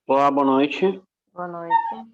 Olá, boa noite. Boa noite.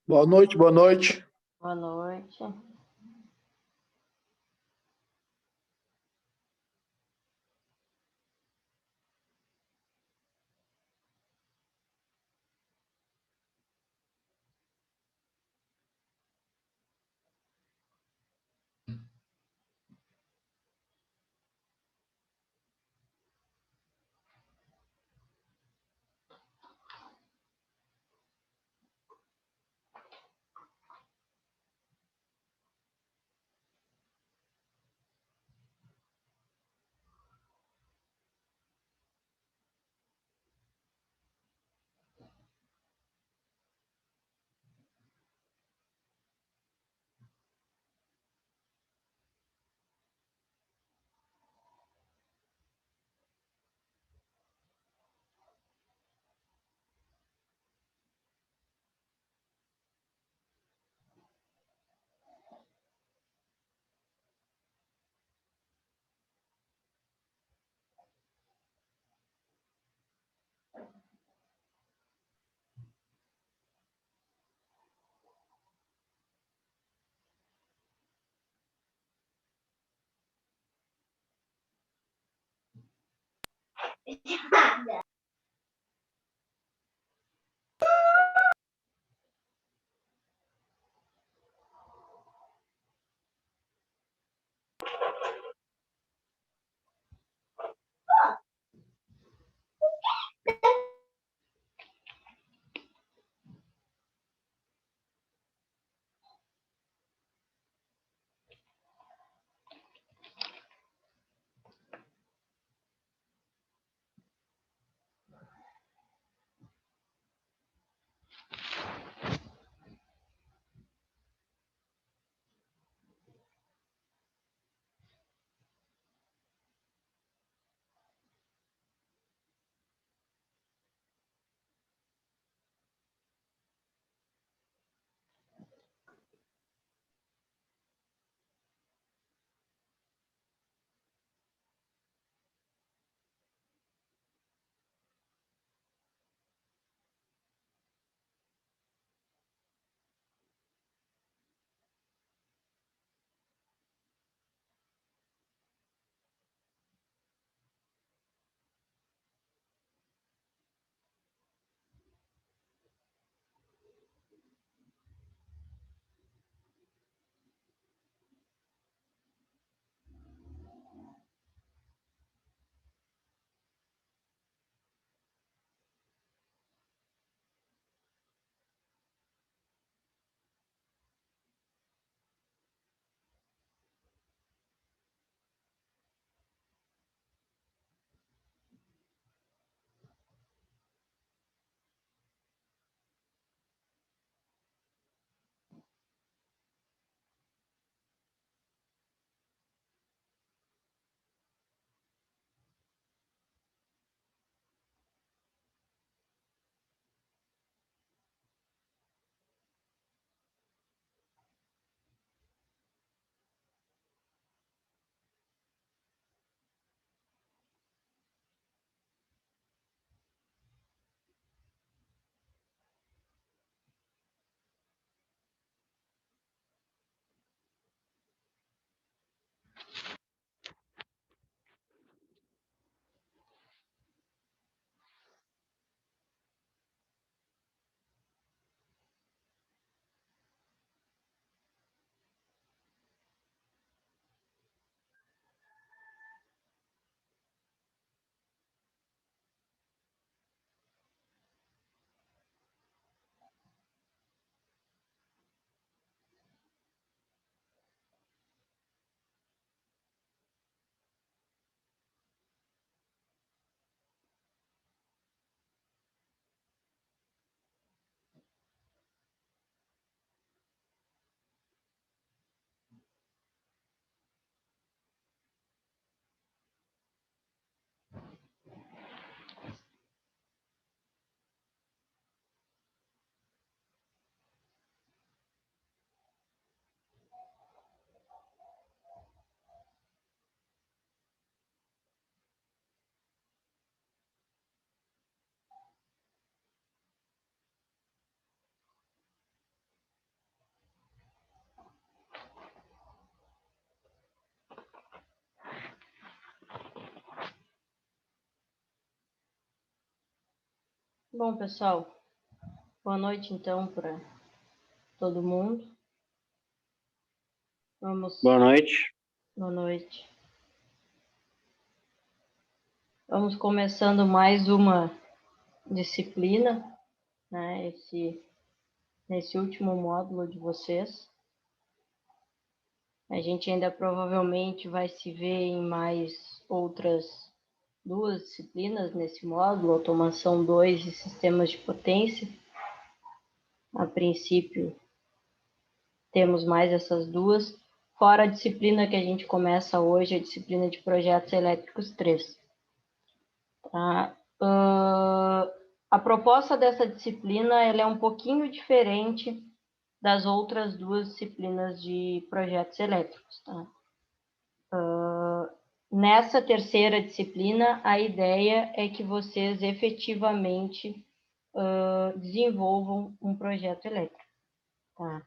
Boa noite, boa noite. Boa noite. Bom, pessoal, boa noite, então, para todo mundo. Boa noite. Boa noite. Vamos começando mais uma disciplina, né? Nesse último módulo de vocês. A gente ainda provavelmente vai se ver em mais outras 2 disciplinas nesse módulo, automação 2 e sistemas de potência. A princípio, temos mais essas 2, fora a disciplina que a gente começa hoje, a disciplina de projetos elétricos 3. Tá? A proposta dessa disciplina ela é um pouquinho diferente das outras 2 disciplinas de projetos elétricos. Tá? Nessa terceira disciplina, a ideia é que vocês efetivamente desenvolvam um projeto elétrico. Tá?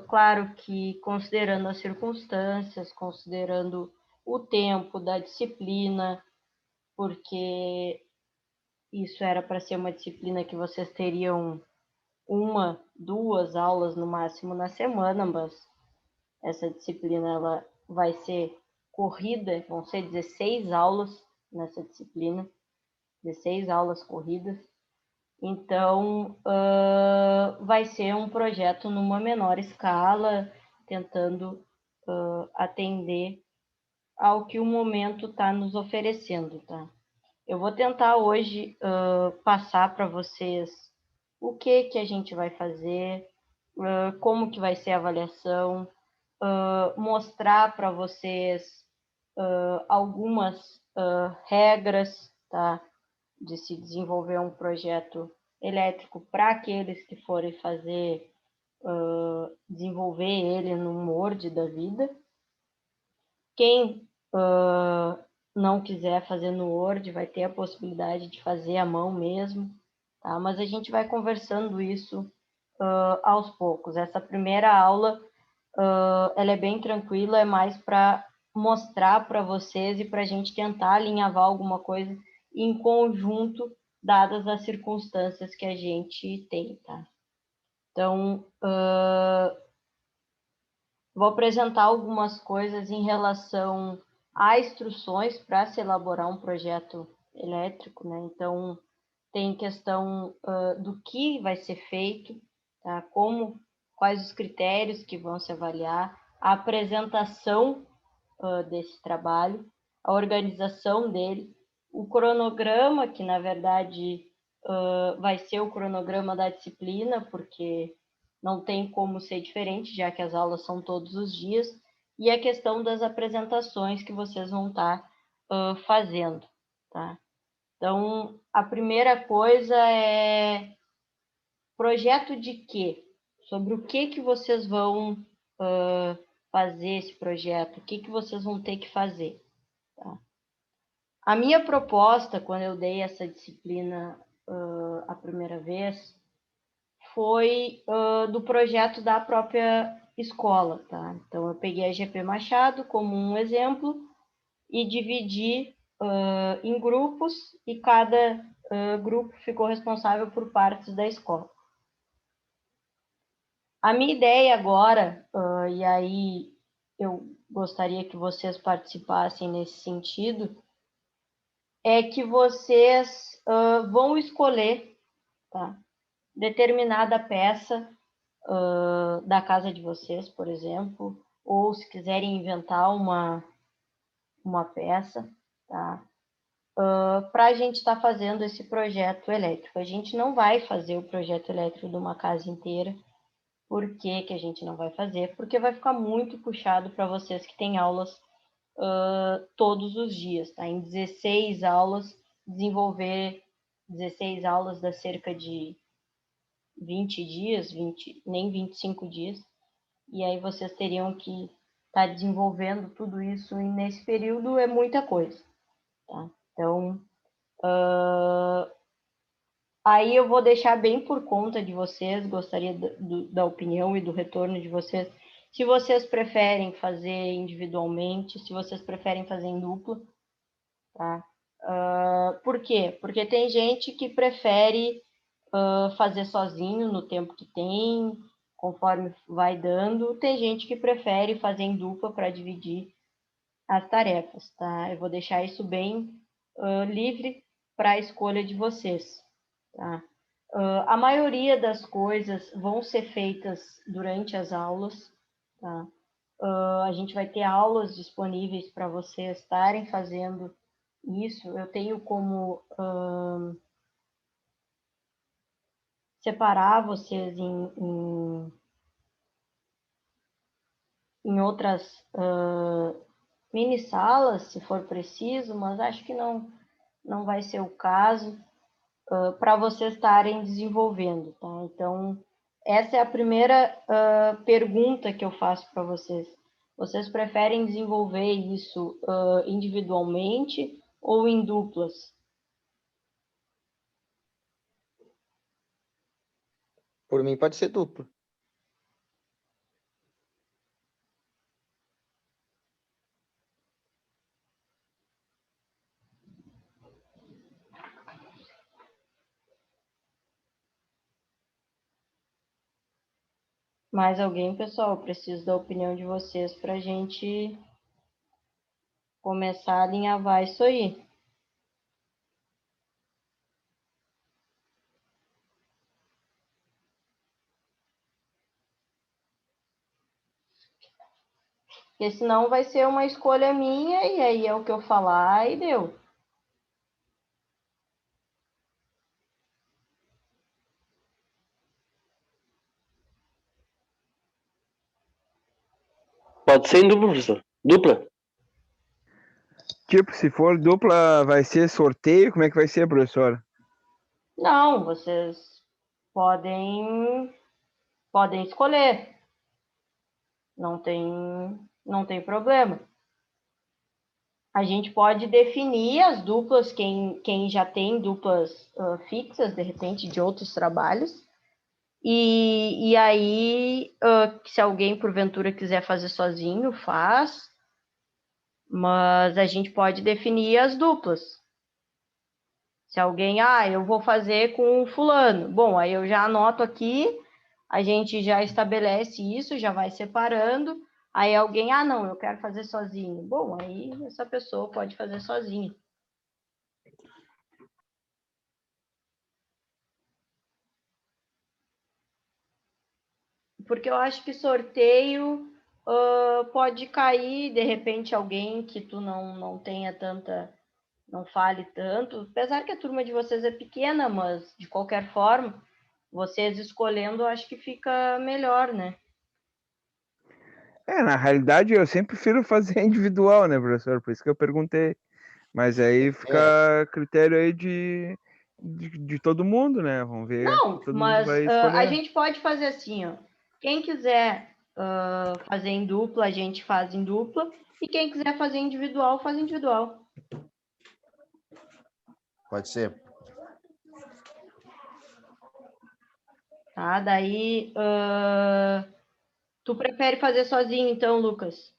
Claro que considerando as circunstâncias, considerando o tempo da disciplina, porque isso era para ser uma disciplina que vocês teriam 1, 2 aulas no máximo na semana, mas essa disciplina ela vai ser corrida, vão ser 16 aulas nessa disciplina, 16 aulas corridas. Então, vai ser um projeto numa menor escala, tentando atender ao que o momento está nos oferecendo, tá? Eu vou tentar hoje passar para vocês o que a gente vai fazer, como que vai ser a avaliação, mostrar para vocês algumas regras, tá? De se desenvolver um projeto elétrico para aqueles que forem fazer, desenvolver ele num Word da vida. Quem não quiser fazer no Word, vai ter a possibilidade de fazer à mão mesmo, tá? Mas a gente vai conversando isso aos poucos. Essa primeira aula, ela é bem tranquila, é mais para mostrar para vocês e para a gente tentar alinhavar alguma coisa em conjunto, dadas as circunstâncias que a gente tem, tá? Então, vou apresentar algumas coisas em relação a instruções para se elaborar um projeto elétrico, né? Então, tem questão do que vai ser feito, tá? Quais os critérios que vão se avaliar, a apresentação desse trabalho, a organização dele, o cronograma, que na verdade vai ser o cronograma da disciplina, porque não tem como ser diferente, já que as aulas são todos os dias, e a questão das apresentações que vocês vão estar fazendo, tá? Então, a primeira coisa é projeto de quê? Sobre o que vocês vão fazer esse projeto, o que vocês vão ter que fazer, tá? A minha proposta, quando eu dei essa disciplina a primeira vez, foi do projeto da própria escola, tá? Então, eu peguei a GP Machado como um exemplo e dividi em grupos, e cada grupo ficou responsável por partes da escola. A minha ideia agora, e aí eu gostaria que vocês participassem nesse sentido, é que vocês vão escolher, tá, determinada peça da casa de vocês, por exemplo, ou se quiserem inventar uma peça, tá? Para a gente estar fazendo esse projeto elétrico. A gente não vai fazer o projeto elétrico de uma casa inteira. Por que a gente não vai fazer? Porque vai ficar muito puxado para vocês que têm aulas todos os dias, tá? Em 16 aulas, desenvolver 16 aulas dá cerca de 20 dias, nem 25 dias, e aí vocês teriam que estar desenvolvendo tudo isso, e nesse período é muita coisa, tá? Então, aí eu vou deixar bem por conta de vocês, gostaria da opinião e do retorno de vocês, se vocês preferem fazer individualmente, se vocês preferem fazer em dupla, tá? Por quê? Porque tem gente que prefere fazer sozinho no tempo que tem, conforme vai dando. Tem gente que prefere fazer em dupla para dividir as tarefas, tá? Eu vou deixar isso bem livre para a escolha de vocês, tá? A maioria das coisas vão ser feitas durante as aulas, tá? A gente vai ter aulas disponíveis para vocês estarem fazendo isso. Eu tenho como separar vocês em outras mini salas, se for preciso, mas acho que não vai ser o caso para vocês estarem desenvolvendo, tá? Então, essa é a primeira pergunta que eu faço para vocês. Vocês preferem desenvolver isso individualmente ou em duplas? Por mim pode ser duplo. Mais alguém, pessoal? Eu preciso da opinião de vocês para a gente começar a alinhavar isso aí. Porque senão vai ser uma escolha minha e aí é o que eu falar e deu. Pode ser em dupla, professor. Dupla? Tipo, se for dupla, vai ser sorteio? Como é que vai ser, professor? Não, vocês podem escolher. Não tem problema. A gente pode definir as duplas, quem já tem duplas fixas, de repente, de outros trabalhos. E aí, se alguém, porventura, quiser fazer sozinho, faz. Mas a gente pode definir as duplas. Se alguém, eu vou fazer com o fulano. Bom, aí eu já anoto aqui, a gente já estabelece isso, já vai separando. Aí alguém, não, eu quero fazer sozinho. Bom, aí essa pessoa pode fazer sozinha. Porque eu acho que sorteio pode cair, de repente, alguém que tu não tenha tanta, não fale tanto. Apesar que a turma de vocês é pequena, mas de qualquer forma, vocês escolhendo, eu acho que fica melhor, né? Na realidade, eu sempre prefiro fazer individual, né, professor? Por isso que eu perguntei. Mas aí fica a critério aí de todo mundo, né? Vamos ver o Não, que todo mundo mas vai a escolher. gente pode fazer assim, ó. Quem quiser fazer em dupla, a gente faz em dupla. E quem quiser fazer individual, faz individual. Pode ser. Tá? Daí, tu prefere fazer sozinho, então, Lucas?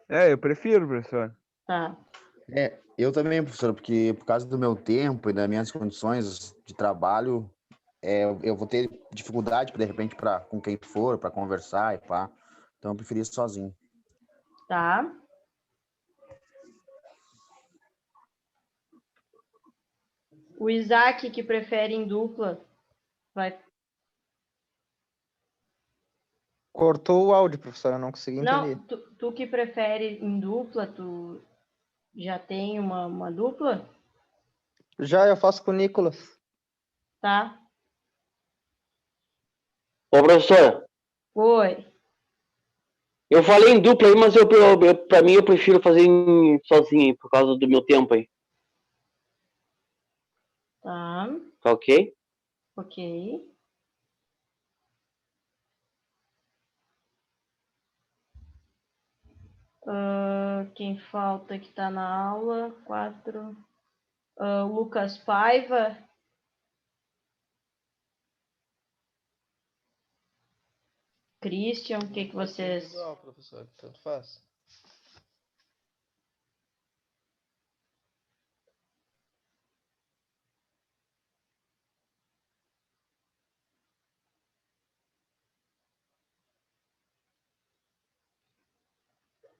Eu prefiro, professor. Tá. Eu também, professor, porque por causa do meu tempo e das minhas condições de trabalho, eu vou ter dificuldade, de repente, com quem for, para conversar e pá. Então, eu preferi sozinho. Tá. O Isaac, que prefere em dupla, vai. Cortou o áudio, professor, eu não consegui entender. Não, tu que prefere em dupla, tu já tem uma dupla? Já eu faço com o Nicolas. Tá. Ô, professor, Oi. eu falei em dupla aí, mas pra mim eu prefiro fazer sozinho aí, por causa do meu tempo aí. Tá. Tá ok? Ok. Quem falta que está na aula? 4. Lucas Paiva. Christian, o que vocês... Individual, professor, tanto faz.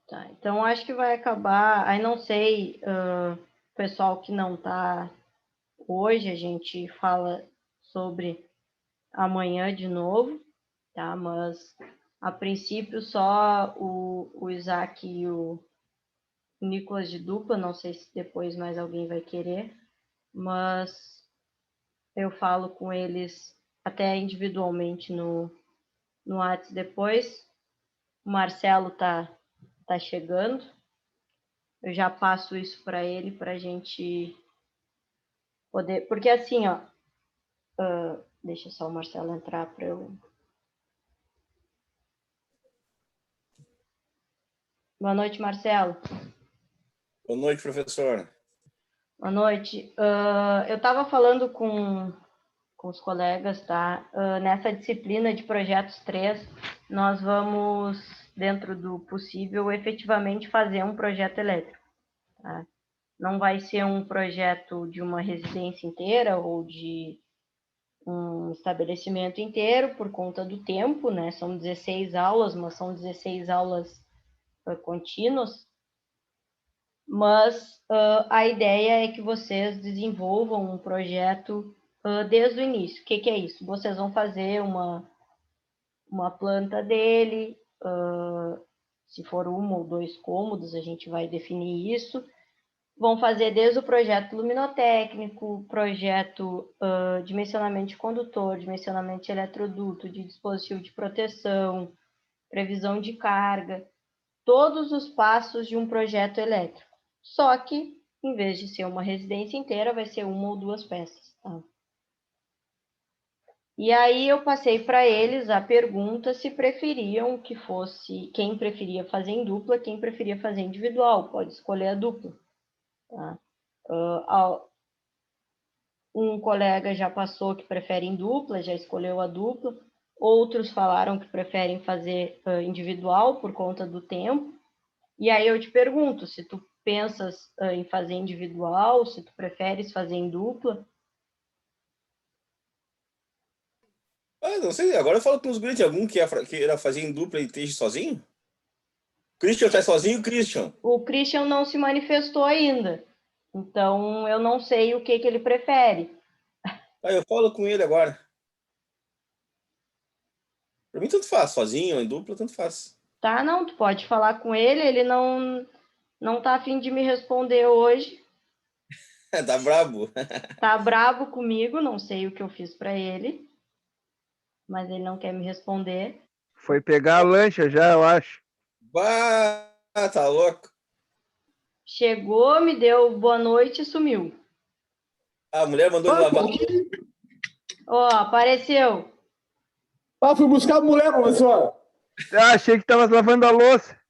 Tá, então acho que vai acabar. Aí não sei, pessoal que não está hoje, a gente fala sobre amanhã de novo, tá? Mas a princípio só o Isaac e o Nicolas de dupla, não sei se depois mais alguém vai querer, mas eu falo com eles até individualmente no WhatsApp depois. O Marcelo tá chegando. Eu já passo isso para ele para a gente poder. Porque assim, ó. Deixa só o Marcelo entrar para eu. Boa noite, Marcelo. Boa noite, professor. Boa noite. Eu estava falando com os colegas, tá? Nessa disciplina de projetos 3, nós vamos, dentro do possível, efetivamente fazer um projeto elétrico. Tá? Não vai ser um projeto de uma residência inteira ou de um estabelecimento inteiro por conta do tempo, né? São 16 aulas, mas são 16 aulas contínuas. Mas a ideia é que vocês desenvolvam um projeto desde o início. O que é isso? Vocês vão fazer uma planta dele, se for 1 ou 2 cômodos, a gente vai definir isso. Vão fazer desde o projeto luminotécnico, projeto dimensionamento de condutor, dimensionamento de eletroduto, de dispositivo de proteção, previsão de carga, todos os passos de um projeto elétrico. Só que, em vez de ser uma residência inteira, vai ser 1 ou 2 peças. Tá? E aí eu passei para eles a pergunta se preferiam que fosse quem preferia fazer em dupla, quem preferia fazer individual, pode escolher a dupla. Tá? Um colega já passou que prefere em dupla, já escolheu a dupla, outros falaram que preferem fazer individual por conta do tempo. E aí eu te pergunto, se tu pensas em fazer individual, se tu preferes fazer em dupla. Não sei, agora eu falo com os guris, algum que era fazer em dupla e esteja sozinho? Christian tá sozinho, Christian? O Christian não se manifestou ainda, então eu não sei o que ele prefere. Eu falo com ele agora. Pra mim tanto faz, sozinho ou em dupla, tanto faz. Tá, não, tu pode falar com ele não tá a fim de me responder hoje. Tá brabo. Tá bravo comigo, não sei o que eu fiz para ele, mas ele não quer me responder. Foi pegar a lancha já, eu acho. Bah, tá louco. Chegou, me deu boa noite e sumiu. A mulher mandou ele lavar. Ó, apareceu. Fui buscar a mulher, professor. Achei que tava lavando a louça.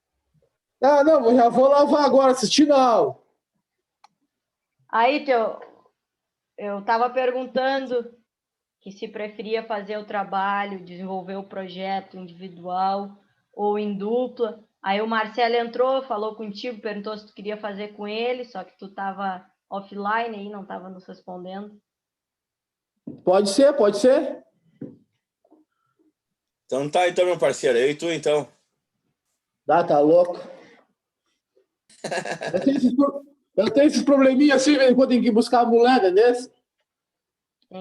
Não, eu já vou lavar agora, assistindo a aula. Aí, eu estava perguntando que se preferia fazer o trabalho, desenvolver o projeto individual ou em dupla. Aí o Marcelo entrou, falou contigo, perguntou se tu queria fazer com ele, só que tu estava offline aí, não estava nos respondendo. Pode ser, pode ser. Então tá, então, meu parceiro. Eu e tu, então. Tá louco. Eu tenho esses probleminhas assim, quando tem que buscar a mulher, entendeu?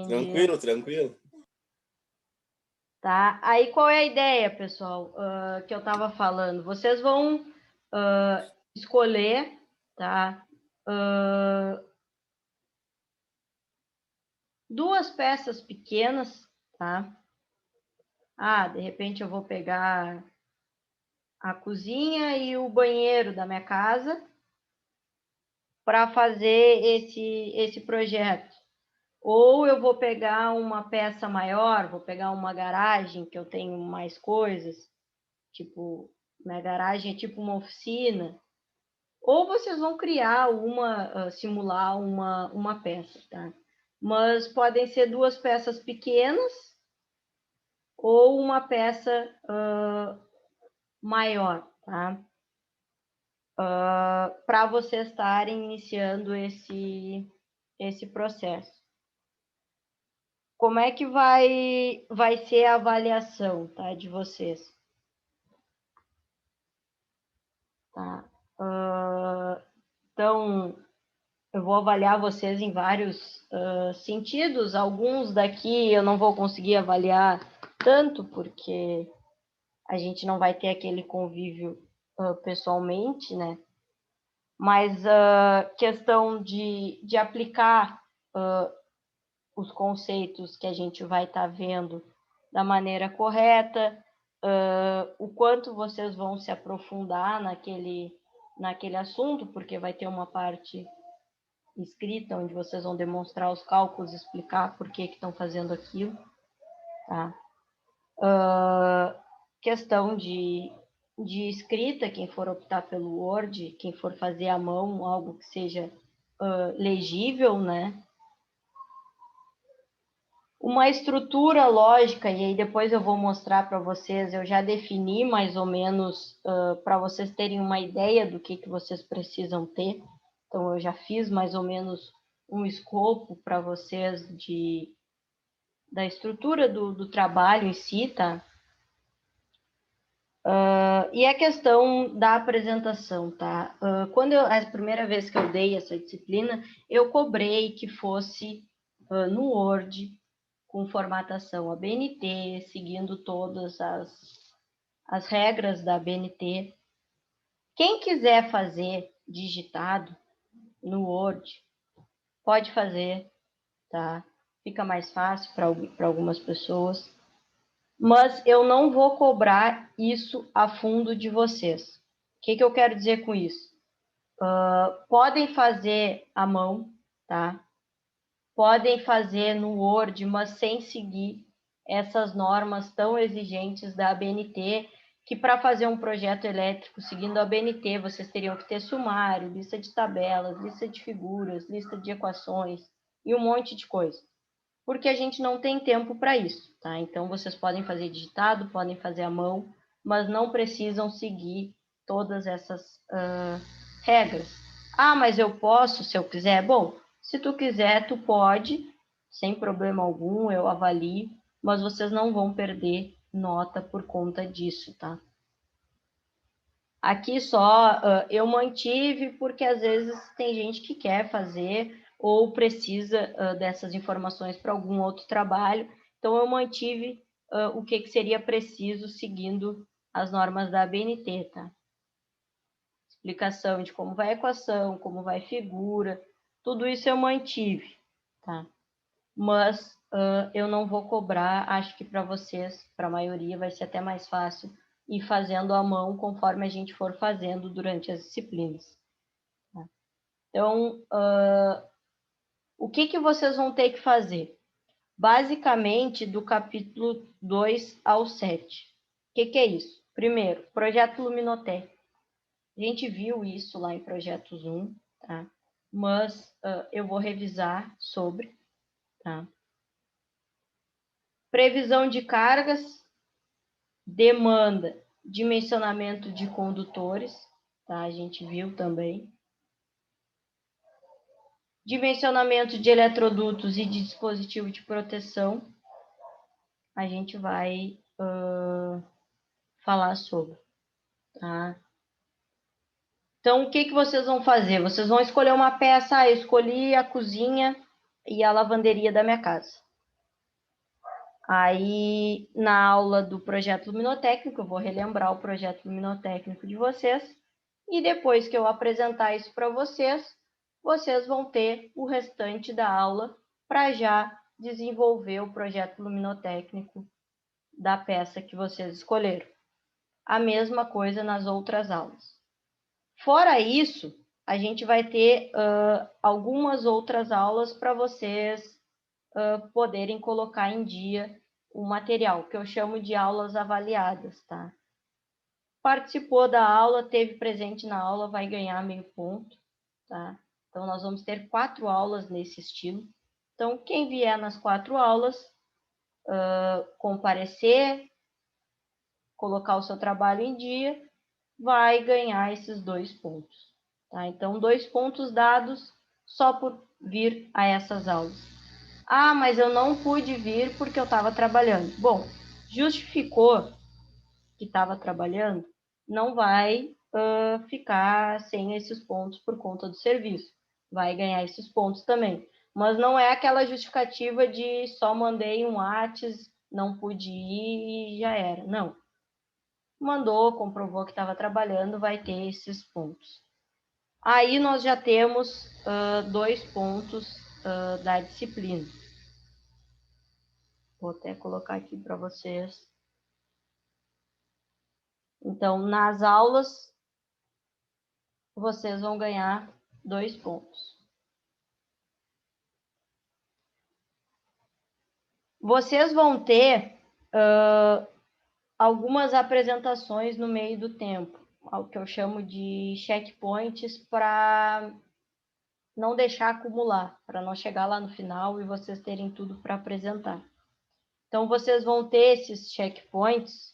Tranquilo, tranquilo. Tá? Aí qual é a ideia, pessoal, que eu estava falando? Vocês vão escolher, tá? 2 peças pequenas, tá? De repente eu vou pegar a cozinha e o banheiro da minha casa para fazer esse projeto. Ou eu vou pegar uma peça maior, vou pegar uma garagem que eu tenho mais coisas, tipo, minha garagem é tipo uma oficina. Ou vocês vão criar simular uma peça, tá? Mas podem ser 2 peças pequenas ou uma peça maior, tá? Para vocês estarem iniciando esse processo. Como é que vai ser a avaliação, tá, de vocês? tá? Então, eu vou avaliar vocês em vários sentidos. Alguns daqui eu não vou conseguir avaliar tanto, porque a gente não vai ter aquele convívio pessoalmente, né? Mas a questão de aplicar os conceitos que a gente vai estar vendo da maneira correta, o quanto vocês vão se aprofundar naquele assunto, porque vai ter uma parte escrita onde vocês vão demonstrar os cálculos, explicar por que estão fazendo aquilo, tá? Questão de escrita, quem for optar pelo Word, quem for fazer à mão algo que seja legível, né? Uma estrutura lógica, e aí depois eu vou mostrar para vocês, eu já defini mais ou menos para vocês terem uma ideia do que vocês precisam ter. Então, eu já fiz mais ou menos um escopo para vocês da estrutura do trabalho em si, tá? E a questão da apresentação, tá? A primeira vez que eu dei essa disciplina, eu cobrei que fosse no Word, com formatação ABNT, seguindo todas as regras da ABNT. Quem quiser fazer digitado no Word, pode fazer, tá? Fica mais fácil para algumas pessoas. Mas eu não vou cobrar isso a fundo de vocês. O que eu quero dizer com isso? Podem fazer à mão, tá? Podem fazer no Word, mas sem seguir essas normas tão exigentes da ABNT, que para fazer um projeto elétrico seguindo a ABNT, vocês teriam que ter sumário, lista de tabelas, lista de figuras, lista de equações e um monte de coisa. Porque a gente não tem tempo para isso, tá? Então, vocês podem fazer digitado, podem fazer à mão, mas não precisam seguir todas essas regras. Ah, mas eu posso, se eu quiser? Bom, se tu quiser, tu pode, sem problema algum, eu avalio, mas vocês não vão perder nota por conta disso, tá? Aqui só eu mantive, porque às vezes tem gente que quer fazer ou precisa dessas informações para algum outro trabalho, então eu mantive o que seria preciso seguindo as normas da ABNT, tá? Explicação de como vai a equação, como vai a figura, tudo isso eu mantive, tá? Mas eu não vou cobrar, acho que para vocês, para a maioria, vai ser até mais fácil ir fazendo à mão conforme a gente for fazendo durante as disciplinas. Tá? Então, o que vocês vão ter que fazer? Basicamente, do capítulo 2 ao 7. O que é isso? Primeiro, projeto Luminotec. A gente viu isso lá em projetos 1, tá? Mas eu vou revisar sobre, tá? Previsão de cargas, demanda, dimensionamento de condutores, tá? A gente viu também. Dimensionamento de eletrodutos e de dispositivo de proteção, a gente vai falar sobre, tá? Então, o que vocês vão fazer? Vocês vão escolher uma peça, eu escolhi a cozinha e a lavanderia da minha casa. Aí, na aula do projeto luminotécnico, eu vou relembrar o projeto luminotécnico de vocês, e depois que eu apresentar isso para vocês, vocês vão ter o restante da aula para já desenvolver o projeto luminotécnico da peça que vocês escolheram. A mesma coisa nas outras aulas. Fora isso, a gente vai ter algumas outras aulas para vocês poderem colocar em dia o material, que eu chamo de aulas avaliadas, tá? Participou da aula, teve presente na aula, vai ganhar meio ponto, tá? Então, nós vamos ter 4 aulas nesse estilo. Então, quem vier nas 4 aulas, comparecer, colocar o seu trabalho em dia, vai ganhar esses 2 pontos, tá? Então, 2 pontos dados só por vir a essas aulas. Ah, mas eu não pude vir porque eu estava trabalhando. Bom, justificou que estava trabalhando, não vai ficar sem esses pontos por conta do serviço. Vai ganhar esses pontos também. Mas não é aquela justificativa de só mandei um WhatsApp, não pude ir e já era. Não. Mandou, comprovou que estava trabalhando, vai ter esses pontos. Aí nós já temos 2 pontos da disciplina. Vou até colocar aqui para vocês. Então, nas aulas, vocês vão ganhar 2 pontos. Vocês vão ter algumas apresentações no meio do tempo, o que eu chamo de checkpoints, para não deixar acumular, para não chegar lá no final e vocês terem tudo para apresentar. Então, vocês vão ter esses checkpoints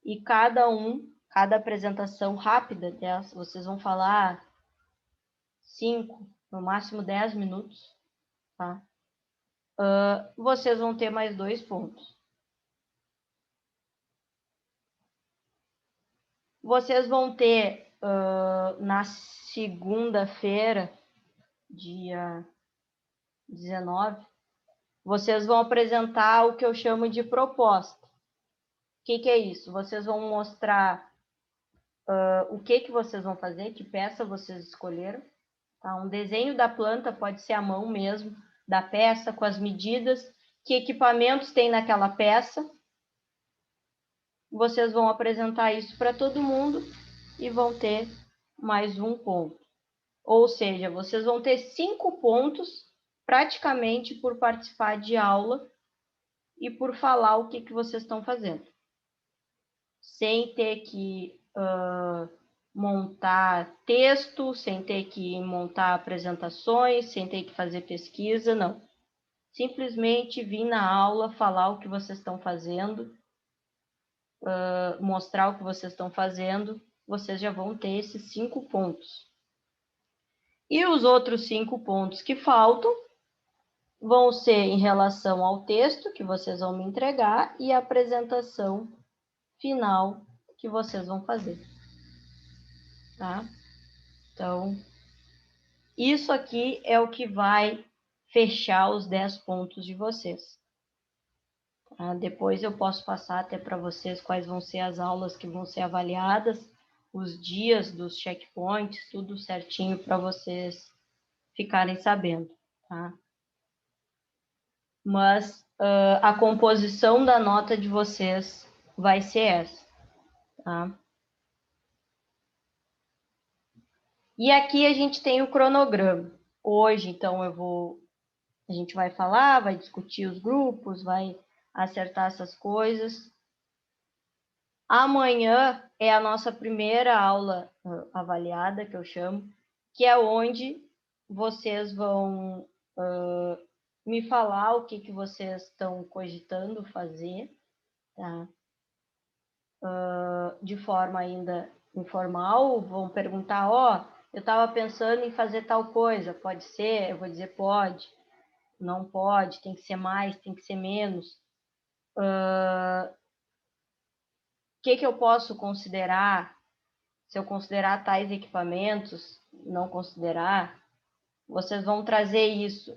e cada apresentação rápida dessa, vocês vão falar 5, no máximo 10 minutos, tá? Vocês vão ter mais 2 pontos. Vocês vão ter na segunda-feira, dia 19, vocês vão apresentar o que eu chamo de proposta. O que é isso? Vocês vão mostrar o que vocês vão fazer, que peça vocês escolheram. Tá? Um desenho da planta, pode ser à mão mesmo, da peça, com as medidas, que equipamentos tem naquela peça. Vocês vão apresentar isso para todo mundo e vão ter mais 1 ponto. Ou seja, vocês vão ter 5 pontos praticamente por participar de aula e por falar o que vocês estão fazendo. Sem ter que montar texto, sem ter que montar apresentações, sem ter que fazer pesquisa, não. Simplesmente vir na aula, falar o que vocês estão fazendo, mostrar o que vocês estão fazendo, vocês já vão ter esses 5 pontos. E os outros 5 pontos que faltam vão ser em relação ao texto que vocês vão me entregar e a apresentação final que vocês vão fazer. Tá? Então, isso aqui é o que vai fechar os 10 pontos de vocês. Tá? Depois eu posso passar até para vocês quais vão ser as aulas que vão ser avaliadas, os dias dos checkpoints, tudo certinho para vocês ficarem sabendo. Tá? Mas a composição da nota de vocês vai ser essa. Tá? E aqui a gente tem o cronograma. Hoje, então, a gente vai falar, vai discutir os grupos, vai acertar essas coisas. Amanhã é a nossa primeira aula avaliada, que eu chamo, que é onde vocês vão me falar o que vocês estão cogitando fazer, tá? De forma ainda informal, vão perguntar, eu estava pensando em fazer tal coisa, pode ser? Eu vou dizer pode, não pode, tem que ser mais, tem que ser menos. O que eu posso considerar? Se eu considerar tais equipamentos, não considerar, vocês vão trazer isso,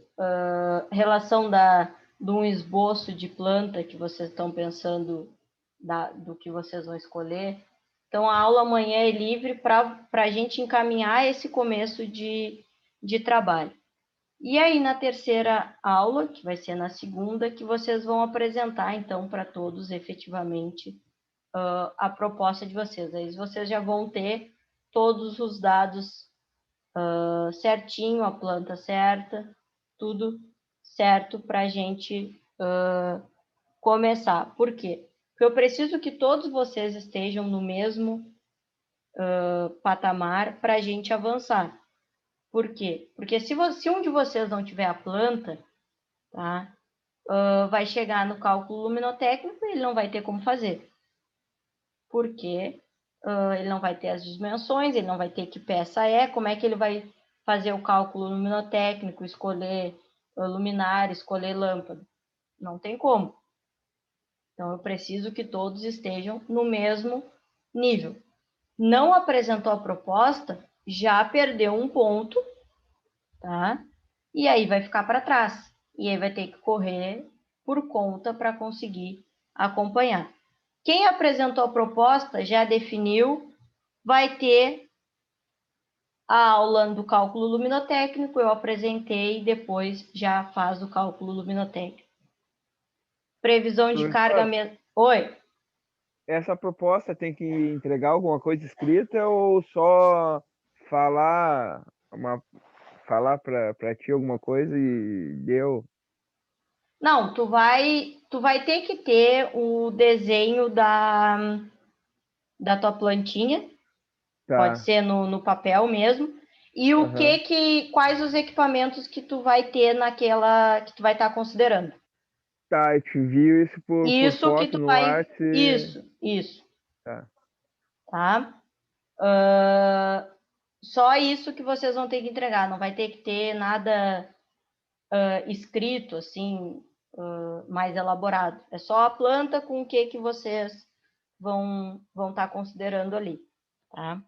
relação de um esboço de planta que vocês estão pensando do que vocês vão escolher. Então, a aula amanhã é livre para a gente encaminhar esse começo de trabalho. E aí, na terceira aula, que vai ser na segunda, que vocês vão apresentar, então, para todos, efetivamente, a proposta de vocês. Aí vocês já vão ter todos os dados certinho, a planta certa, tudo certo para a gente começar. Por quê? Porque eu preciso que todos vocês estejam no mesmo patamar para a gente avançar. Por quê? Porque se um de vocês não tiver a planta, tá? Vai chegar no cálculo luminotécnico e ele não vai ter como fazer. Porque ele não vai ter as dimensões, ele não vai ter que peça é, como é que ele vai fazer o cálculo luminotécnico, escolher luminária, escolher lâmpada? Não tem como. Então, eu preciso que todos estejam no mesmo nível. Não apresentou a proposta, já perdeu um ponto, tá? E aí vai ficar para trás. E aí vai ter que correr por conta para conseguir acompanhar. Quem apresentou a proposta já definiu, vai ter a aula do cálculo luminotécnico, eu apresentei, depois já faz o cálculo luminotécnico. Previsão de carga... Oi? Essa proposta tem que entregar alguma coisa escrita ou só falar para ti alguma coisa e deu? Não, tu vai ter que ter o desenho da tua plantinha, Tá. pode ser no papel mesmo, e o quais os equipamentos que tu vai ter naquela, que tu vai estar considerando. Tá, eu te envio isso por foto Que tu no vai... WhatsApp. Isso. Tá. Só isso que vocês vão ter que entregar, não vai ter que ter nada escrito, assim, mais elaborado. É só a planta com o que vocês vão estar considerando ali, tá?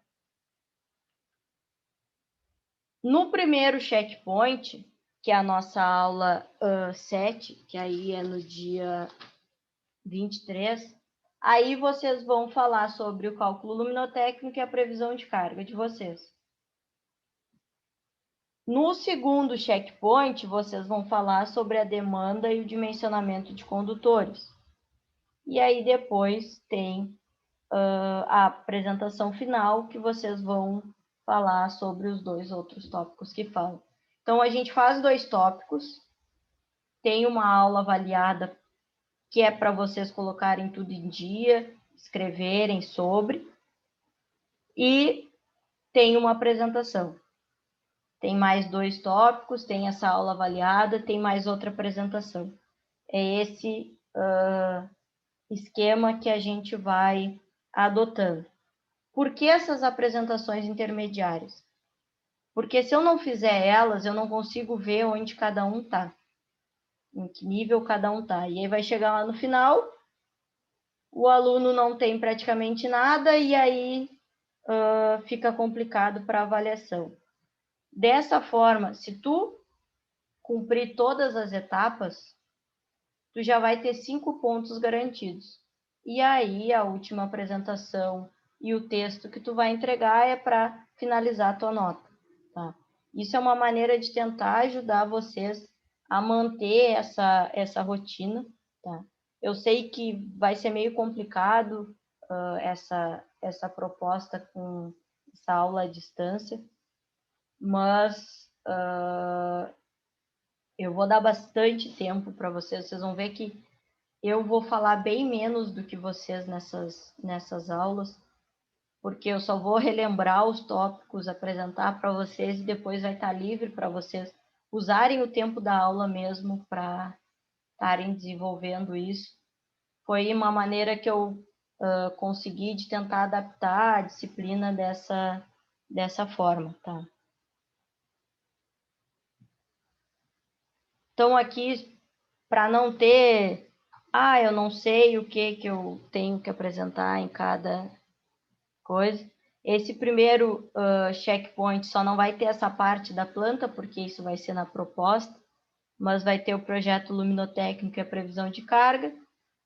No primeiro checkpoint, que é a nossa aula 7, que aí é no dia 23, aí vocês vão falar sobre o cálculo luminotécnico e a previsão de carga de vocês. No segundo checkpoint, vocês vão falar sobre a demanda e o dimensionamento de condutores. E aí depois tem a apresentação final, que vocês vão falar sobre os 2 outros tópicos que falam. Então, a gente faz 2 tópicos, tem uma aula avaliada que é para vocês colocarem tudo em dia, escreverem sobre, e tem uma apresentação. Tem mais 2 tópicos, tem essa aula avaliada, tem mais outra apresentação. É esse esquema que a gente vai adotando. Por que essas apresentações intermediárias? Porque se eu não fizer elas, eu não consigo ver onde cada um está, em que nível cada um está. E aí vai chegar lá no final, o aluno não tem praticamente nada, e aí fica complicado para avaliação. Dessa forma, se tu cumprir todas as etapas, tu já vai ter 5 pontos garantidos. E aí, a última apresentação e o texto que tu vai entregar é para finalizar a tua nota, tá? Isso é uma maneira de tentar ajudar vocês a manter essa rotina, tá? Eu sei que vai ser meio complicado essa proposta com essa aula à distância, mas eu vou dar bastante tempo para vocês. Vocês vão ver que eu vou falar bem menos do que vocês nessas aulas, porque eu só vou relembrar os tópicos, apresentar para vocês e depois vai estar livre para vocês usarem o tempo da aula mesmo para estarem desenvolvendo isso. Foi uma maneira que eu consegui de tentar adaptar a disciplina dessa forma, tá? Então, aqui, para não ter... eu não sei o que eu tenho que apresentar em cada coisa. Esse primeiro checkpoint só não vai ter essa parte da planta, porque isso vai ser na proposta, mas vai ter o projeto luminotécnico e a previsão de carga.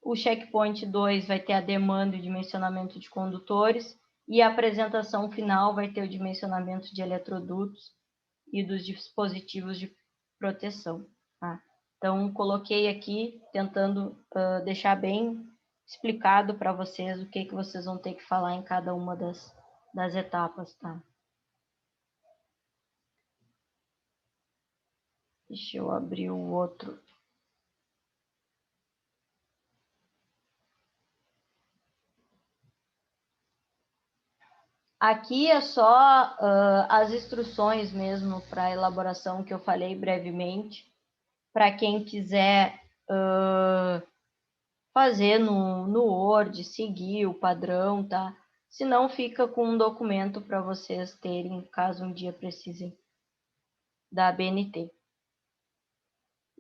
O checkpoint 2 vai ter a demanda e o dimensionamento de condutores, e a apresentação final vai ter o dimensionamento de eletrodutos e dos dispositivos de proteção. Tá? Então, coloquei aqui, tentando deixar bem explicado para vocês o que vocês vão ter que falar em cada uma das etapas, tá? Deixa eu abrir o outro. Aqui é só as instruções mesmo para a elaboração que eu falei brevemente, para quem quiser fazer no Word, seguir o padrão, tá? Se não, fica com um documento para vocês terem, caso um dia precisem da ABNT.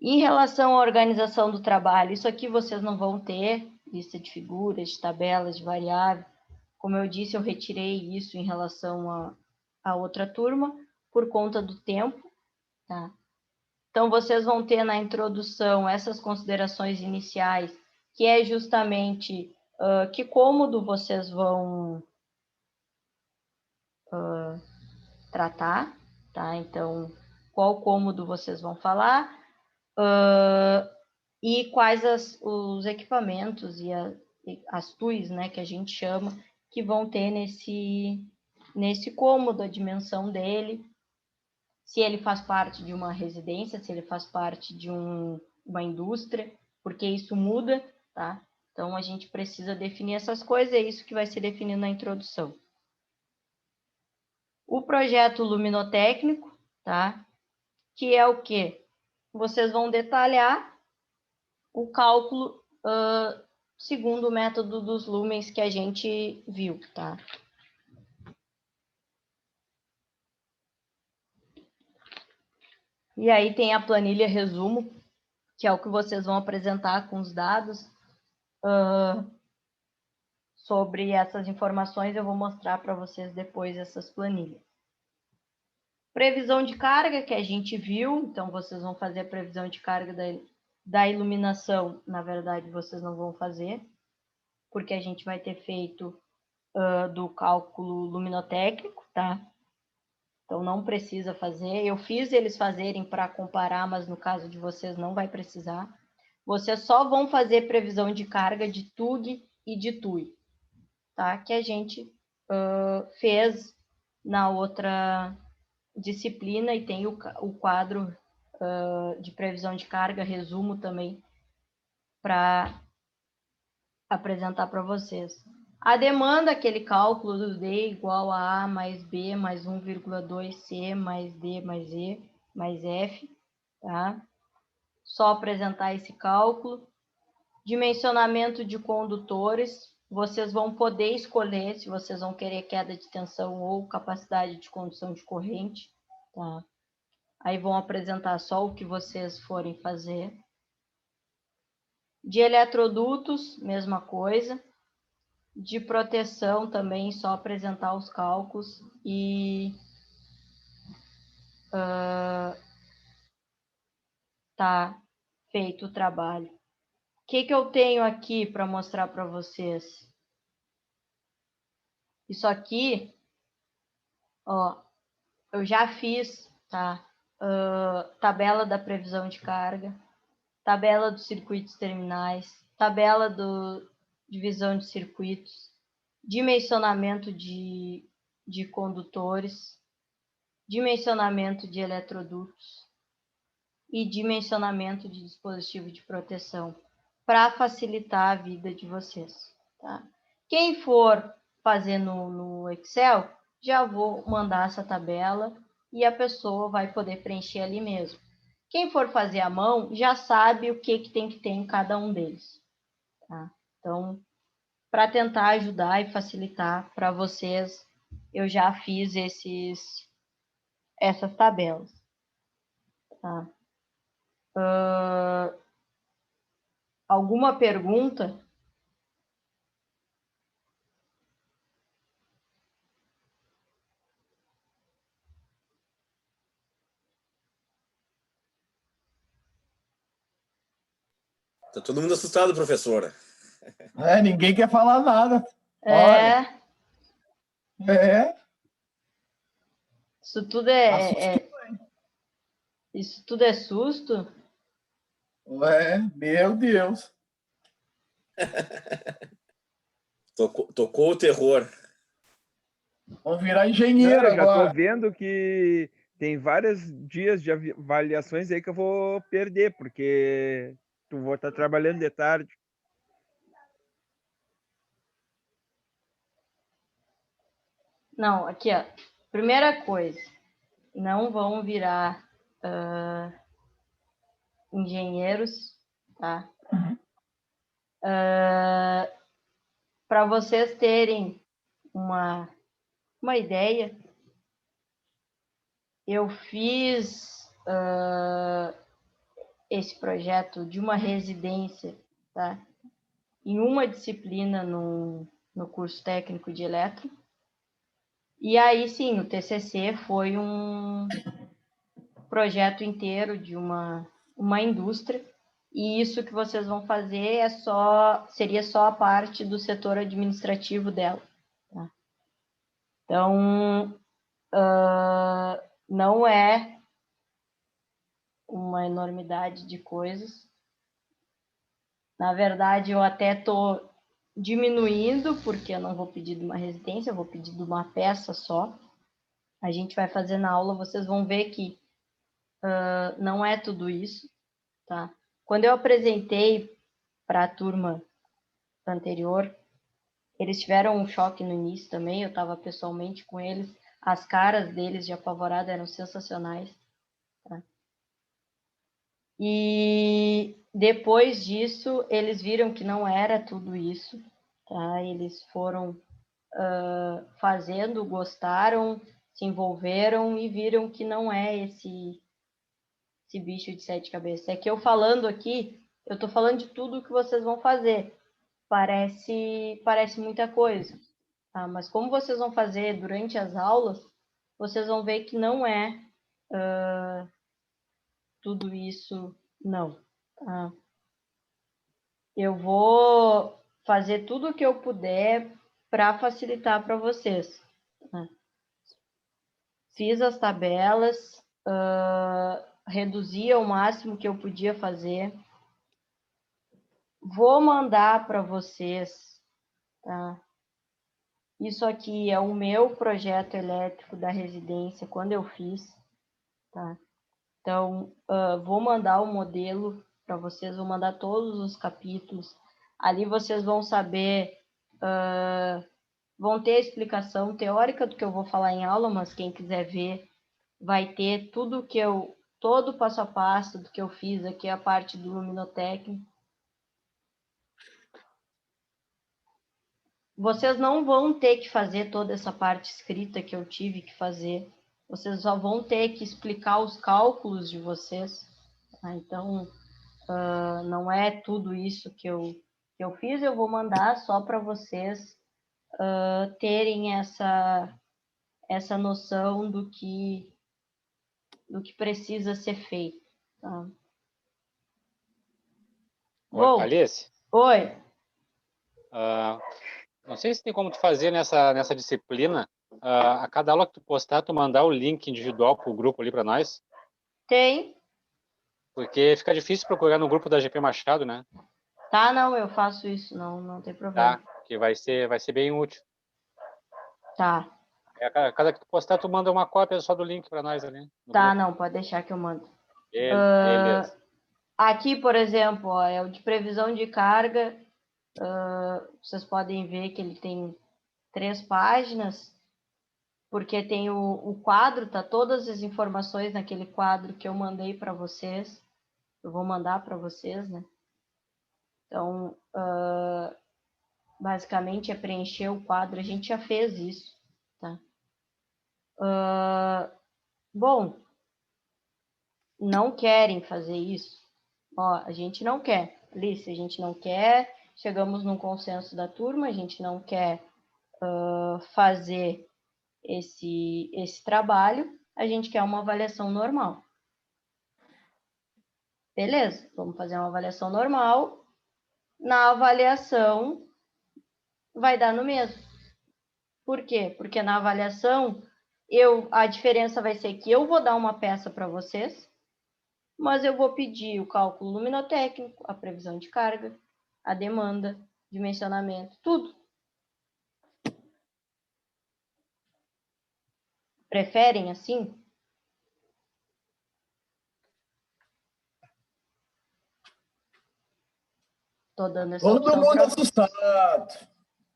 Em relação à organização do trabalho, isso aqui vocês não vão ter, lista de figuras, de tabelas, de variável, Como eu disse, eu retirei isso em relação à outra turma, por conta do tempo, tá? Então, vocês vão ter na introdução essas considerações iniciais, que é justamente que cômodo vocês vão tratar, tá? Então, qual cômodo vocês vão falar e quais os equipamentos e as TUIs, né, que a gente chama, que vão ter nesse cômodo, a dimensão dele, se ele faz parte de uma residência, se ele faz parte de uma indústria, porque isso muda, tá? Então, a gente precisa definir essas coisas, é isso que vai ser definido na introdução. O projeto luminotécnico, tá? Que é o quê? Vocês vão detalhar o cálculo segundo o método dos lumens que a gente viu, tá? E aí tem a planilha resumo, que é o que vocês vão apresentar com os dados. Sobre essas informações, eu vou mostrar para vocês depois essas planilhas. Previsão de carga, que a gente viu, então vocês vão fazer a previsão de carga da iluminação. Na verdade, vocês não vão fazer, porque a gente vai ter feito do cálculo luminotécnico, tá? Então, não precisa fazer. Eu fiz eles fazerem para comparar, mas no caso de vocês não vai precisar. Vocês só vão fazer previsão de carga de TUG e de TUI, tá? Que a gente fez na outra disciplina e tem o quadro de previsão de carga, resumo também, para apresentar para vocês. A demanda, aquele cálculo do D igual a A mais B mais 1,2C mais D mais E mais F, tá? Só apresentar esse cálculo. Dimensionamento de condutores, vocês vão poder escolher se vocês vão querer queda de tensão ou capacidade de condução de corrente, tá? Aí vão apresentar só o que vocês forem fazer. De eletrodutos, mesma coisa. De proteção também, só apresentar os cálculos e tá feito o trabalho. O que eu tenho aqui para mostrar para vocês? Isso aqui, ó, eu já fiz, tá? Tabela da previsão de carga, tabela dos circuitos terminais, tabela do divisão de circuitos, dimensionamento de condutores, dimensionamento de eletrodutos e dimensionamento de dispositivo de proteção, para facilitar a vida de vocês, tá? Quem for fazer no Excel, já vou mandar essa tabela e a pessoa vai poder preencher ali mesmo. Quem for fazer à mão, já sabe o que tem que ter em cada um deles, tá? Então, para tentar ajudar e facilitar para vocês, eu já fiz essas tabelas, tá? Alguma pergunta? Tá todo mundo assustado, professora. Ninguém quer falar nada. É. É. Isso tudo isso tudo é susto? Meu Deus. Tocou o terror. Vamos virar engenheiro Não, eu já agora. tô vendo que tem vários dias de avaliações aí que eu vou perder, porque tu vou estar trabalhando de tarde. Não, aqui, ó. Primeira coisa, não vão virar engenheiros, tá? Para vocês terem uma ideia, eu fiz esse projeto de uma residência, tá? Em uma disciplina no no curso técnico de eletro. E aí, sim, o TCC foi um projeto inteiro de uma indústria, e isso que vocês vão fazer seria só a parte do setor administrativo dela. Tá? Então, não é uma enormidade de coisas. Na verdade, eu até estou diminuindo, porque eu não vou pedir de uma residência, eu vou pedir de uma peça só. A gente vai fazer na aula, vocês vão ver que não é tudo isso, tá? Quando eu apresentei para a turma anterior, eles tiveram um choque no início também, eu estava pessoalmente com eles, as caras deles de apavorado eram sensacionais, tá? E depois disso, eles viram que não era tudo isso, tá? Eles foram fazendo, gostaram, se envolveram e viram que não é esse bicho de 7 cabeças. É que eu falando aqui, eu estou falando de tudo que vocês vão fazer. Parece muita coisa, tá? Mas como vocês vão fazer durante as aulas, vocês vão ver que não é tudo isso, não. Tá? Eu vou fazer tudo o que eu puder para facilitar para vocês. Tá? Fiz as tabelas, reduzi ao máximo que eu podia fazer. Vou mandar para vocês, tá? Isso aqui é o meu projeto elétrico da residência, quando eu fiz, tá? Então, vou mandar o modelo para vocês, vou mandar todos os capítulos. Ali vocês vão saber, vão ter a explicação teórica do que eu vou falar em aula, mas quem quiser ver, vai ter tudo todo o passo a passo do que eu fiz aqui, a parte do luminotécnico. Vocês não vão ter que fazer toda essa parte escrita que eu tive que fazer. Vocês só vão ter que explicar os cálculos de vocês. Tá? Então, não é tudo isso que eu fiz. Eu vou mandar só para vocês terem essa noção do que precisa ser feito. Tá? Bom, Alice, oi. não sei se tem como tu fazer nessa disciplina, a cada aula que tu postar, tu mandar o link individual pro grupo ali para nós, Tem. porque fica difícil procurar no grupo da GP Machado, né? Tá, não, eu faço isso, não tem problema. Tá, que vai ser bem útil. Tá. Cada que tu postar, tu manda uma cópia só do link para nós ali. Tá, não, pode deixar que eu mando. Beleza. Aqui, por exemplo, ó, é o de previsão de carga. Vocês podem ver que ele tem 3 páginas, porque tem o quadro, tá todas as informações naquele quadro que eu mandei para vocês. Eu vou mandar para vocês, né? Então, basicamente é preencher o quadro. A gente já fez isso, tá? Bom, não querem fazer isso? Ó, a gente não quer. Alice, a gente não quer. Chegamos num consenso da turma, a gente não quer fazer esse trabalho, a gente quer uma avaliação normal. Beleza, vamos fazer uma avaliação normal. Na avaliação, vai dar no mesmo. Por quê? Porque na avaliação, a diferença vai ser que eu vou dar uma peça para vocês, mas eu vou pedir o cálculo luminotécnico, a previsão de carga, a demanda, dimensionamento, tudo. Preferem assim? Tô dando essa Todo opção mundo assustado.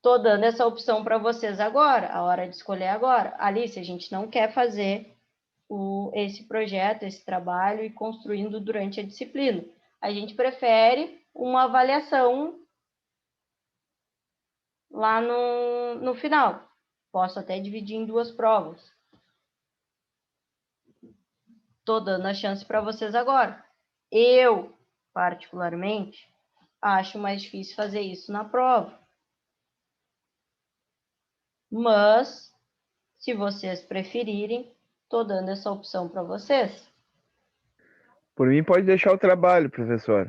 Tô dando essa opção para vocês agora, a hora de escolher agora. Alice, a gente não quer fazer esse projeto, esse trabalho e construindo durante a disciplina. A gente prefere uma avaliação lá no final. Posso até dividir em 2 provas. Tô dando a chance para vocês agora. Eu, particularmente, acho mais difícil fazer isso na prova. Mas, se vocês preferirem, estou dando essa opção para vocês. Por mim, pode deixar o trabalho, professor.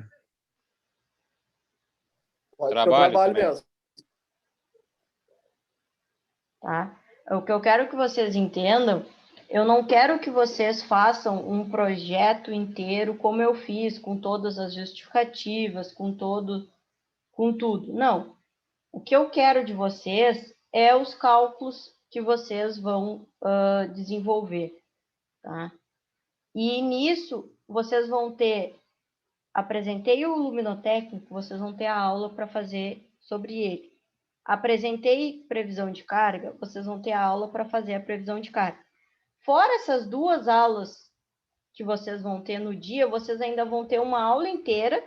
Pode ser o Trabalho trabalho também. mesmo. Tá? O que eu quero que vocês entendam, eu não quero que vocês façam um projeto inteiro como eu fiz, com todas as justificativas, com tudo. Não. O que eu quero de vocês é os cálculos que vocês vão desenvolver, tá? E nisso, vocês vão ter... Apresentei o luminotécnico, vocês vão ter a aula para fazer sobre ele. Apresentei previsão de carga, vocês vão ter a aula para fazer a previsão de carga. Fora essas 2 aulas que vocês vão ter no dia, vocês ainda vão ter uma aula inteira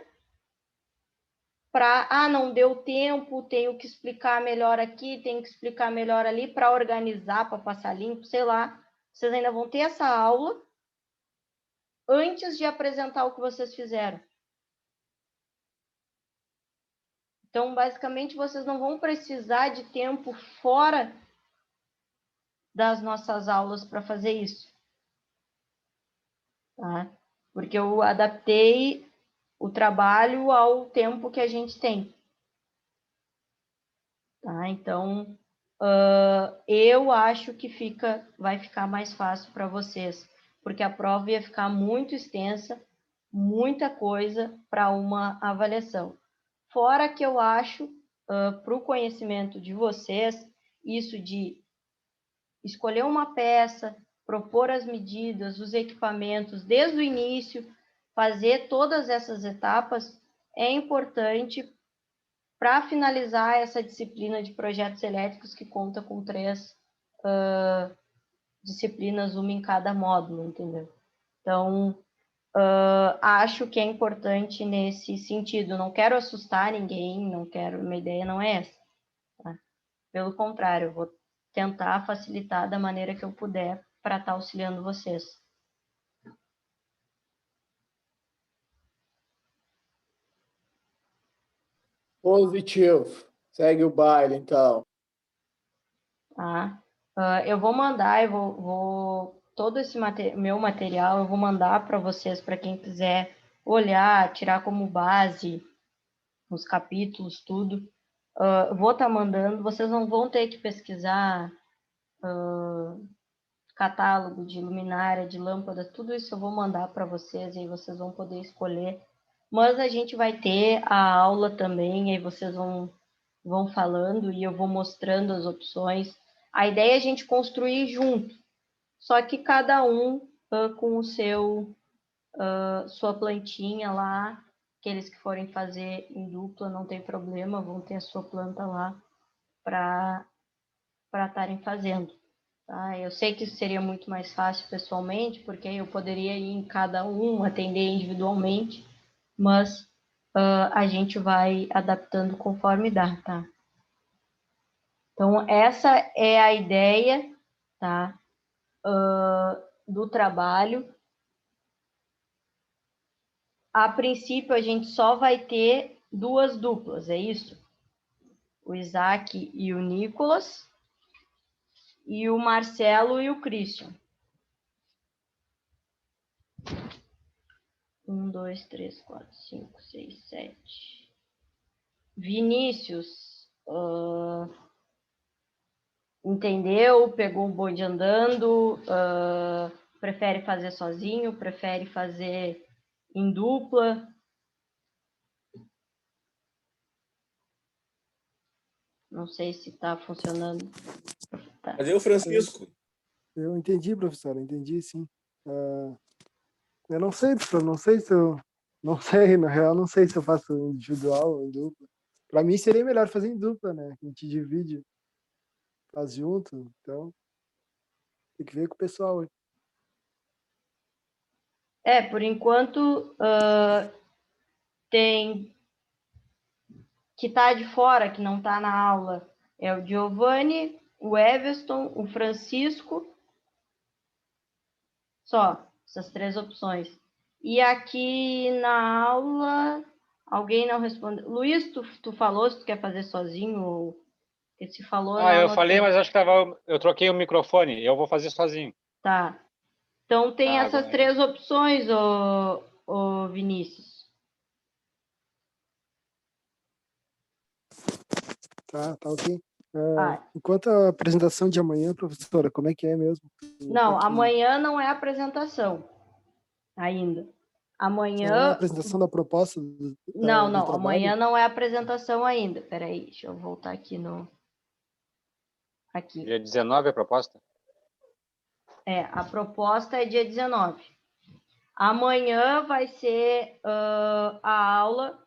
para, não deu tempo, tenho que explicar melhor aqui, tenho que explicar melhor ali, para organizar, para passar limpo, sei lá. Vocês ainda vão ter essa aula antes de apresentar o que vocês fizeram. Então, basicamente, vocês não vão precisar de tempo fora das nossas aulas para fazer isso. Tá? Porque eu adaptei o trabalho ao tempo que a gente tem. Tá? Então, eu acho que vai ficar mais fácil para vocês, porque a prova ia ficar muito extensa, muita coisa para uma avaliação. Fora que eu acho, para o conhecimento de vocês, isso de escolher uma peça, propor as medidas, os equipamentos desde o início, fazer todas essas etapas, é importante para finalizar essa disciplina de projetos elétricos que conta com 3 disciplinas, uma em cada módulo, entendeu? Então, acho que é importante nesse sentido. Não quero assustar ninguém, minha ideia não é essa. Tá? Pelo contrário, eu vou tentar facilitar da maneira que eu puder para estar auxiliando vocês. Positivo. Segue o baile, então. Tá? Eu vou mandar, todo esse meu material eu vou mandar para vocês, para quem quiser olhar, tirar como base os capítulos, tudo. Vou estar mandando, vocês não vão ter que pesquisar catálogo de luminária, de lâmpada, tudo isso eu vou mandar para vocês, e aí vocês vão poder escolher. Mas a gente vai ter a aula também, e aí vocês vão falando, e eu vou mostrando as opções. A ideia é a gente construir junto, só que cada um com o sua plantinha lá. Aqueles que forem fazer em dupla, não tem problema, vão ter a sua planta lá para estarem fazendo. Tá? Eu sei que isso seria muito mais fácil pessoalmente, porque eu poderia ir em cada um, atender individualmente, mas a gente vai adaptando conforme dá, tá? Então, essa é a ideia, tá? Do trabalho. A princípio, a gente só vai ter 2 duplas, é isso? O Isaac e o Nicolas, e o Marcelo e o Christian. 1, 2, 3, 4, 5, 6, 7. Vinícius entendeu, pegou o bonde andando, prefere fazer sozinho, prefere fazer em dupla. Não sei se está funcionando. Tá. Cadê o Francisco? Eu entendi, professor, entendi, sim. Eu não sei, professor, não sei se eu... Não sei, na real, não sei se eu faço individual ou em dupla. Para mim seria melhor fazer em dupla, né? A gente divide, faz junto, então tem que ver com o pessoal. Por enquanto, tem que tá de fora, que não está na aula, é o Giovanni, o Everton, o Francisco, só, essas 3 opções. E aqui na aula, alguém não respondeu. Luiz, tu falou se tu quer fazer sozinho ou Porque se falou, Ah, não eu falei, anotei. mas acho que eu troquei o microfone. Eu vou fazer sozinho. Tá. Então tem Tá, essas agora. 3 opções, ô Vinícius. Tá ok. Ah, Enquanto a apresentação de amanhã, professora, como é que é mesmo? não, Aqui. amanhã não é apresentação ainda. Não é a Amanhã. apresentação da proposta Não, do não, trabalho? amanhã não é apresentação ainda. Peraí, deixa eu voltar aqui no. Aqui. Dia 19 a proposta? A proposta é dia 19. Amanhã vai ser a aula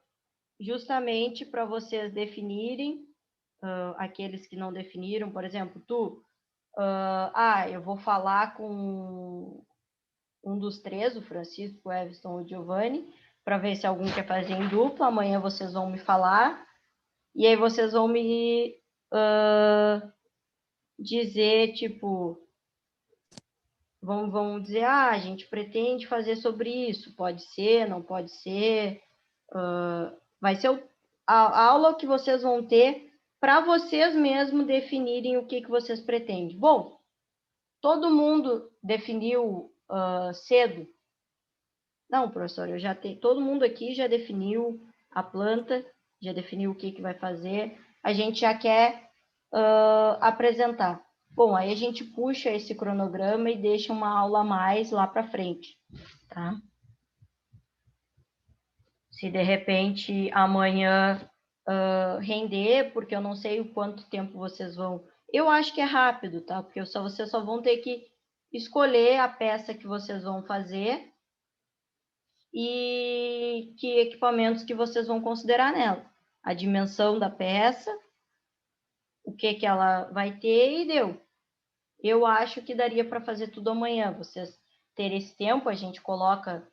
justamente para vocês definirem, aqueles que não definiram, por exemplo, eu vou falar com um dos 3, o Francisco, o Everton ou o Giovanni, para ver se algum quer fazer em dupla. Amanhã vocês vão me falar, e aí vocês vão me dizer, tipo, vão dizer, a gente pretende fazer sobre isso, pode ser, não pode ser, vai ser a aula que vocês vão ter para vocês mesmos definirem o que vocês pretendem. Bom, todo mundo definiu cedo? Não, professor, eu já tenho, todo mundo aqui já definiu a planta, já definiu o que vai fazer, a gente já quer apresentar. Bom, aí a gente puxa esse cronograma e deixa uma aula a mais lá para frente, tá? Se de repente amanhã render, porque eu não sei o quanto tempo vocês vão. Eu acho que é rápido, tá? Porque vocês só vão ter que escolher a peça que vocês vão fazer e que equipamentos que vocês vão considerar nela. A dimensão da peça, o que ela vai ter e deu. Eu acho que daria para fazer tudo amanhã. Vocês terem esse tempo, a gente coloca,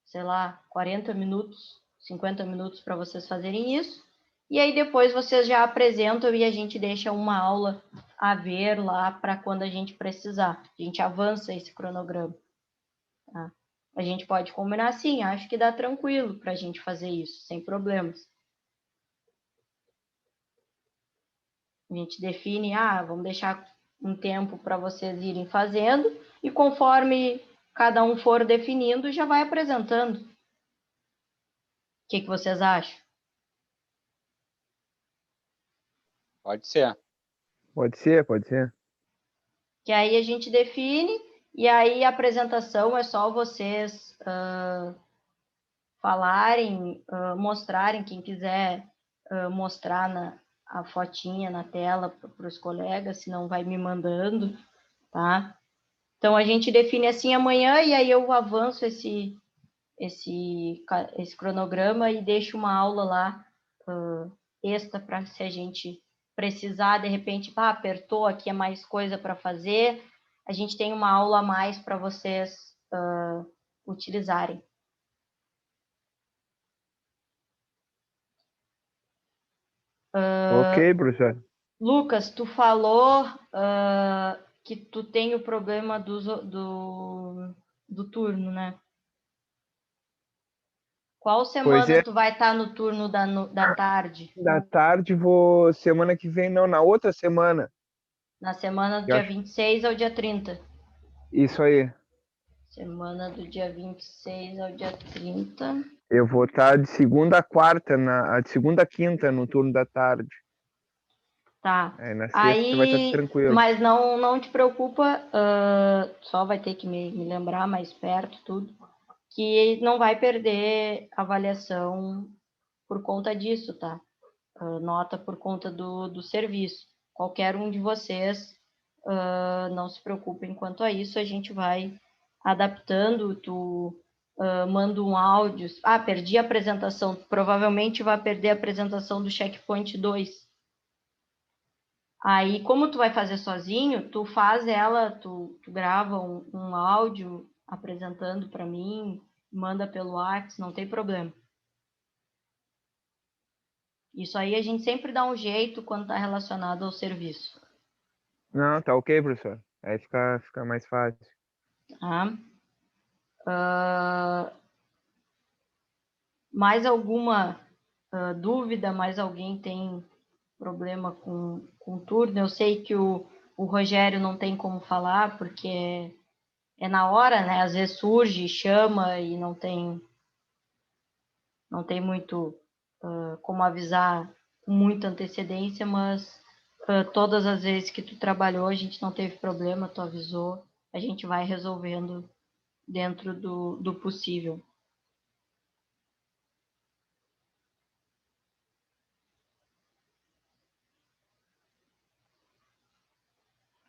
sei lá, 40 minutos, 50 minutos para vocês fazerem isso. E aí depois vocês já apresentam e a gente deixa uma aula a ver lá para quando a gente precisar. A gente avança esse cronograma. Tá? A gente pode combinar assim, acho que dá tranquilo para a gente fazer isso, sem problemas. A gente define, vamos deixar um tempo para vocês irem fazendo, e conforme cada um for definindo, já vai apresentando. O que vocês acham? Pode ser. Pode ser, pode ser. Que aí a gente define, e aí a apresentação é só vocês falarem, mostrarem, quem quiser mostrar a fotinha na tela para os colegas, se não vai me mandando, tá? Então, a gente define assim amanhã, e aí eu avanço esse cronograma e deixo uma aula lá extra para se a gente precisar, de repente, apertou, aqui é mais coisa para fazer, a gente tem uma aula a mais para vocês utilizarem. Ok, professor. Lucas, tu falou que tu tem o problema do turno, né? Qual Pois semana é, tu vai estar no turno da tarde? da tarde vou, semana que vem, não, na outra semana. Na semana do Eu dia acho- 26 ao dia 30. Isso aí. Semana do dia 26 ao dia 30. Eu vou estar de segunda a quarta, de segunda a quinta no turno da tarde. Tá. Aí na sexta vai estar Aí, tranquilo. mas não te preocupa, só vai ter que me lembrar mais perto tudo, que não vai perder avaliação por conta disso, tá? Nota por conta do serviço. Qualquer um de vocês, não se preocupem quanto a isso, a gente vai adaptando, tu manda um áudio, perdi a apresentação, provavelmente vai perder a apresentação do Checkpoint 2. Aí, como tu vai fazer sozinho, tu faz ela, tu grava um áudio apresentando para mim, manda pelo WhatsApp, não tem problema. Isso aí a gente sempre dá um jeito quando está relacionado ao serviço. Não, tá ok, professor. Aí fica mais fácil. Tá? Mais alguma dúvida? Mais alguém tem problema com turno. Eu sei que o Rogério não tem como falar, porque é na hora, né? Às vezes surge, chama e não tem muito como avisar com muita antecedência, mas todas as vezes que tu trabalhou, a gente não teve problema, tu avisou, a gente vai resolvendo dentro do possível.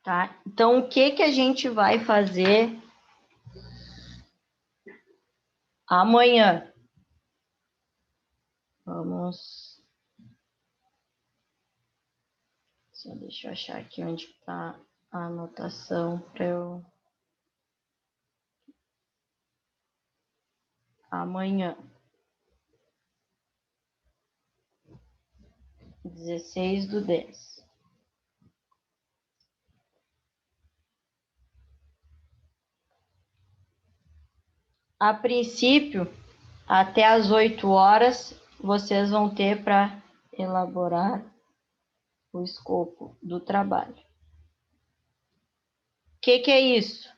Tá? Então, o que a gente vai fazer amanhã? Vamos... Só deixa eu achar aqui onde está a anotação para eu... Amanhã. 16/10. A princípio, até às 8 horas, vocês vão ter para elaborar o escopo do trabalho. O que é isso?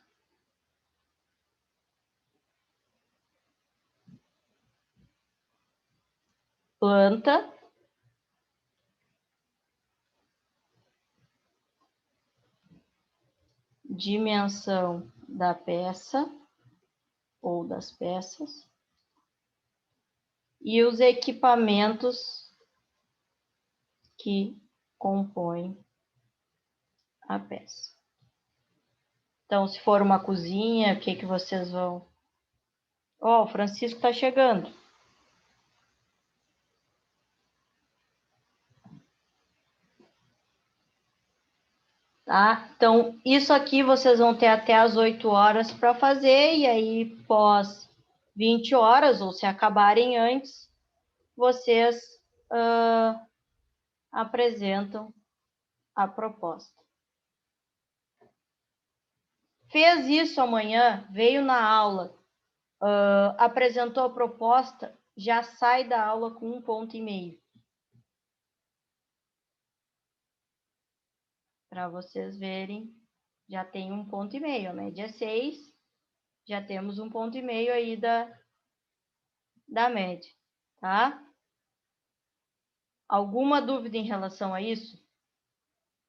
Planta, dimensão da peça ou das peças e os equipamentos que compõem a peça. Então, se for uma cozinha, o que vocês vão... Ó, o Francisco está chegando. Tá? Então, isso aqui vocês vão ter até às 8 horas para fazer, e aí, pós 20 horas, ou se acabarem antes, vocês apresentam a proposta. Fez isso amanhã, veio na aula, apresentou a proposta, já sai da aula com 1,5 ponto. Para vocês verem, já tem 1,5 ponto, a média é 6, já temos 1,5 ponto aí da média, tá? Alguma dúvida em relação a isso?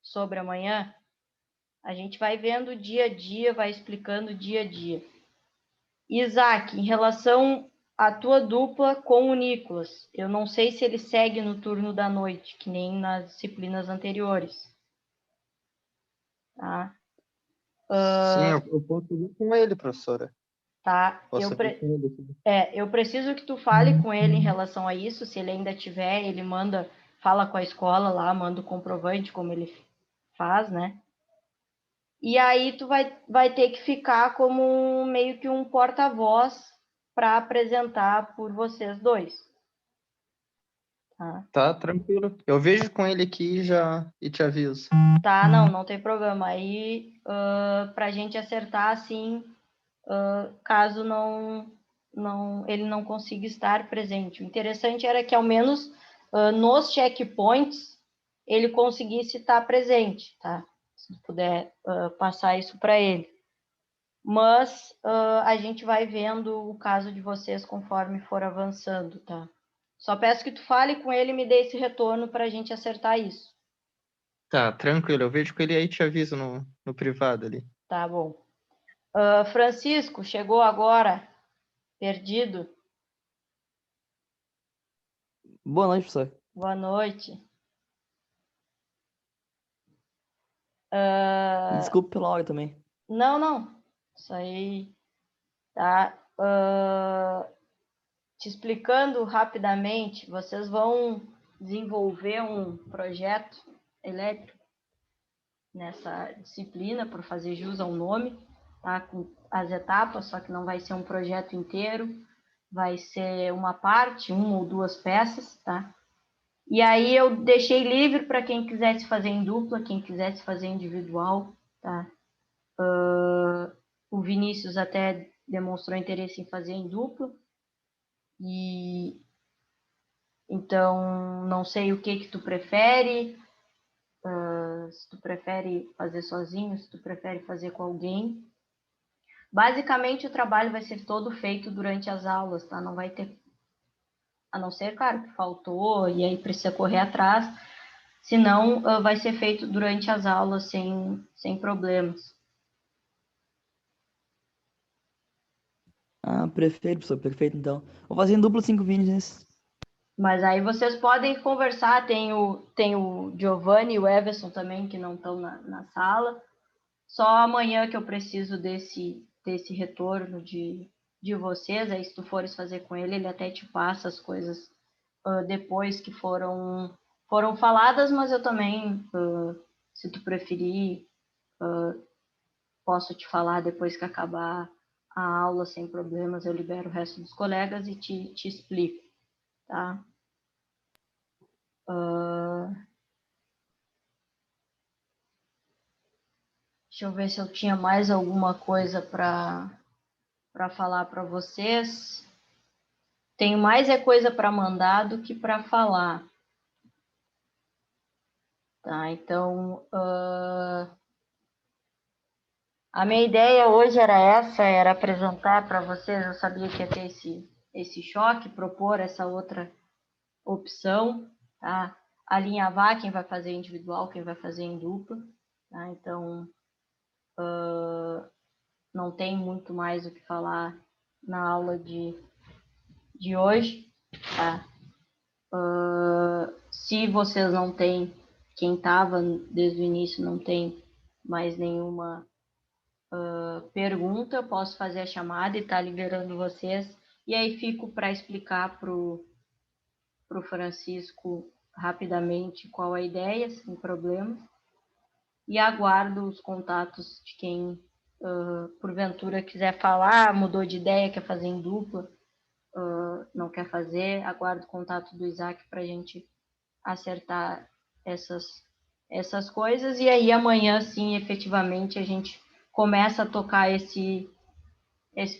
Sobre amanhã? A gente vai vendo dia a dia, vai explicando dia a dia. Isaac, em relação à tua dupla com o Nicolas, eu não sei se ele segue no turno da noite, que nem nas disciplinas anteriores. Tá? Sim, eu posso ir com ele, professora. Tá? Eu preciso que tu fale com ele em relação a isso. Se ele ainda tiver, ele fala com a escola lá, manda o comprovante, como ele faz, né? E aí tu vai ter que ficar como meio que um porta-voz para apresentar por vocês dois. Tá, tranquilo. Eu vejo com ele aqui e te aviso. Tá, não tem problema. Aí, para a gente acertar assim, caso ele não consiga estar presente. O interessante era que, ao menos, nos checkpoints, ele conseguisse estar presente, tá? Se puder passar isso para ele. Mas a gente vai vendo o caso de vocês conforme for avançando, tá? Só peço que tu fale com ele e me dê esse retorno para a gente acertar isso. Tá, tranquilo. Eu vejo com ele aí e te aviso no privado ali. Tá bom. Francisco, chegou agora, perdido. Boa noite, professor. Boa noite. Desculpe pela hora também. Não. Isso aí, tá? Te explicando rapidamente, vocês vão desenvolver um projeto elétrico nessa disciplina, por fazer jus ao nome, tá? Com as etapas, só que não vai ser um projeto inteiro, vai ser uma parte, 1 ou 2 peças, tá? E aí eu deixei livre para quem quisesse fazer em dupla, quem quisesse fazer individual, tá? O Vinícius até demonstrou interesse em fazer em dupla, e então não sei o que tu prefere. se tu prefere fazer sozinho, se tu prefere fazer com alguém. Basicamente, o trabalho vai ser todo feito durante as aulas, tá? Não vai ter, a não ser, claro, que faltou e aí precisa correr atrás, senão vai ser feito durante as aulas sem problemas. Ah, perfeito, professor, perfeito, então. Vou fazer em duplo 5 vídeos nesse. Mas aí vocês podem conversar, tem o Giovanni e o Everson também, que não estão na sala. Só amanhã que eu preciso desse retorno de vocês, aí se tu fores fazer com ele, ele até te passa as coisas depois que foram faladas, mas eu também, se tu preferir, posso te falar depois que acabar a aula sem problemas, eu libero o resto dos colegas e te explico, tá? Deixa eu ver se eu tinha mais alguma coisa para falar para vocês. Tenho mais coisa para mandar do que para falar. Tá, então, a minha ideia hoje era apresentar para vocês, eu sabia que ia ter esse choque, propor essa outra opção, tá? Alinhavar quem vai fazer individual, quem vai fazer em dupla, tá? Então, não tem muito mais o que falar na aula de hoje, tá? Se vocês não têm, quem estava desde o início não tem mais nenhuma pergunta, eu posso fazer a chamada e estar liberando vocês, e aí fico para explicar para o Francisco rapidamente qual a ideia, sem problema, e aguardo os contatos de quem, porventura, quiser falar, mudou de ideia, quer fazer em dupla, não quer fazer, aguardo o contato do Isaac para a gente acertar essas coisas, e aí amanhã, sim, efetivamente, a gente começa a tocar esse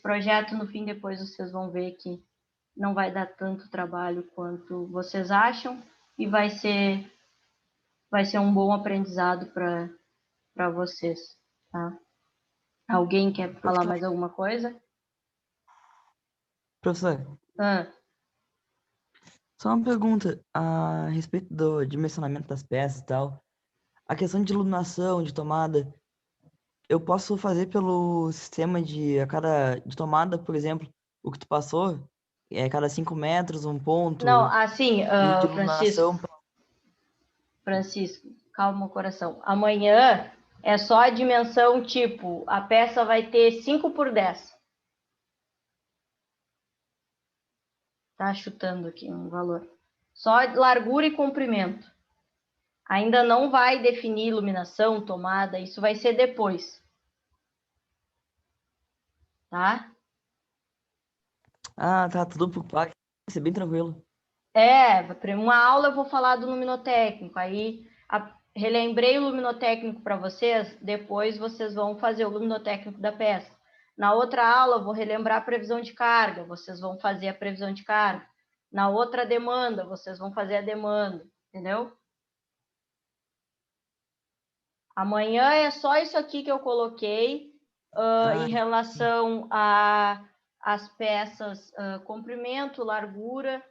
projeto. No fim, depois vocês vão ver que não vai dar tanto trabalho quanto vocês acham, e vai ser um bom aprendizado para vocês, tá? Alguém quer falar mais alguma coisa? Professor, só uma pergunta a respeito do dimensionamento das peças e tal. A questão de iluminação, de tomada, eu posso fazer pelo sistema de tomada, por exemplo, o que tu passou, cada 5 metros, um ponto, Não, assim, e de iluminação. Francisco, calma, coração. Amanhã é só a dimensão, tipo, a peça vai ter 5 por 10. Tá chutando aqui um valor. Só largura e comprimento. Ainda não vai definir iluminação, tomada, isso vai ser depois. Tá? Ah, tá, tudo por parte, vai ser bem tranquilo. Uma aula eu vou falar do luminotécnico, aí relembrei o luminotécnico para vocês, depois vocês vão fazer o luminotécnico da peça. Na outra aula eu vou relembrar a previsão de carga, vocês vão fazer a previsão de carga. Na outra demanda, vocês vão fazer a demanda, entendeu? Amanhã é só isso aqui que eu coloquei em relação às peças, comprimento, largura,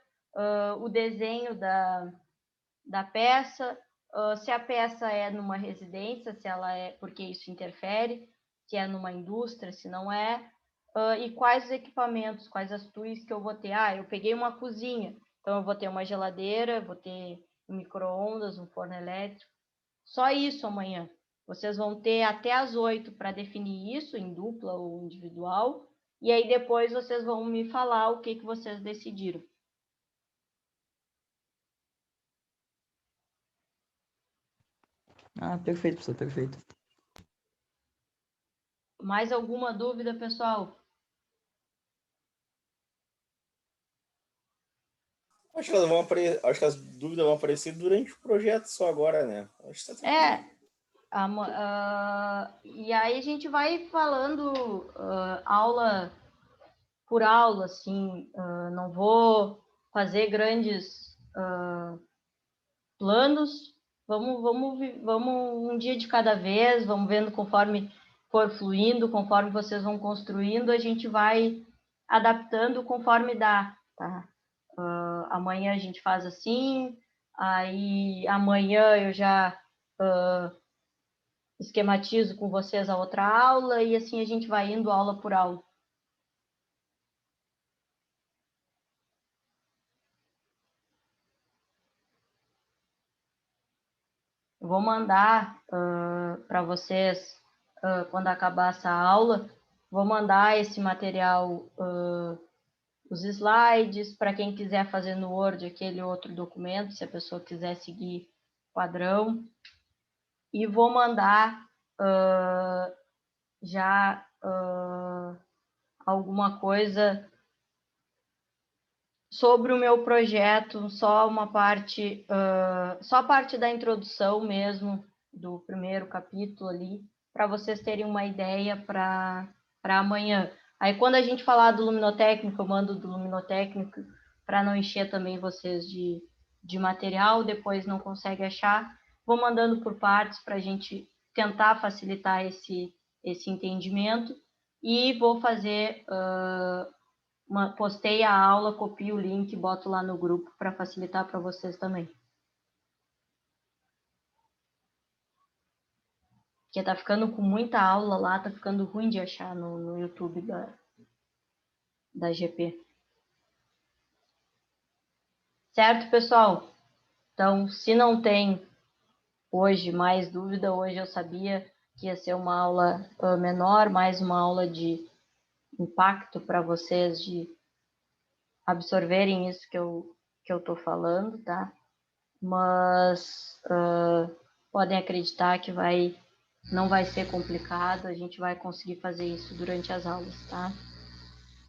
o desenho da peça, se a peça é numa residência, se ela é, porque isso interfere, se é numa indústria, se não é, e quais os equipamentos, quais as tools que eu vou ter. Eu peguei uma cozinha, então eu vou ter uma geladeira, vou ter um micro-ondas, um forno elétrico. Só isso amanhã. Vocês vão ter até às 8 para definir isso, em dupla ou individual, e aí depois vocês vão me falar o que vocês decidiram. Ah, perfeito, professor, perfeito. Mais alguma dúvida, pessoal? Acho que as dúvidas vão aparecer durante o projeto só agora, né? Acho que e aí a gente vai falando aula por aula, assim, não vou fazer grandes planos, Vamos um dia de cada vez, vamos vendo conforme for fluindo, conforme vocês vão construindo, a gente vai adaptando conforme dá, tá? Amanhã a gente faz assim, aí amanhã eu já esquematizo com vocês a outra aula e assim a gente vai indo aula por aula. Eu vou mandar para vocês, quando acabar essa aula, vou mandar esse material, os slides, para quem quiser fazer no Word aquele outro documento, se a pessoa quiser seguir padrão. E vou mandar já alguma coisa sobre o meu projeto, só uma parte, só a parte da introdução mesmo, do primeiro capítulo ali, para vocês terem uma ideia para amanhã. Aí quando a gente falar do luminotécnico, eu mando do luminotécnico para não encher também vocês de material, depois não consegue achar. Vou mandando por partes para a gente tentar facilitar esse entendimento e vou fazer... postei a aula, copio o link, boto lá no grupo para facilitar para vocês também. Porque tá ficando com muita aula lá, tá ficando ruim de achar no YouTube da GP. Certo, pessoal? Então, se não tem hoje mais dúvida, hoje eu sabia que ia ser uma aula menor, mais uma aula de impacto para vocês, de absorverem isso que eu tô falando, tá? Mas podem acreditar que não vai ser complicado, a gente vai conseguir fazer isso durante as aulas, tá?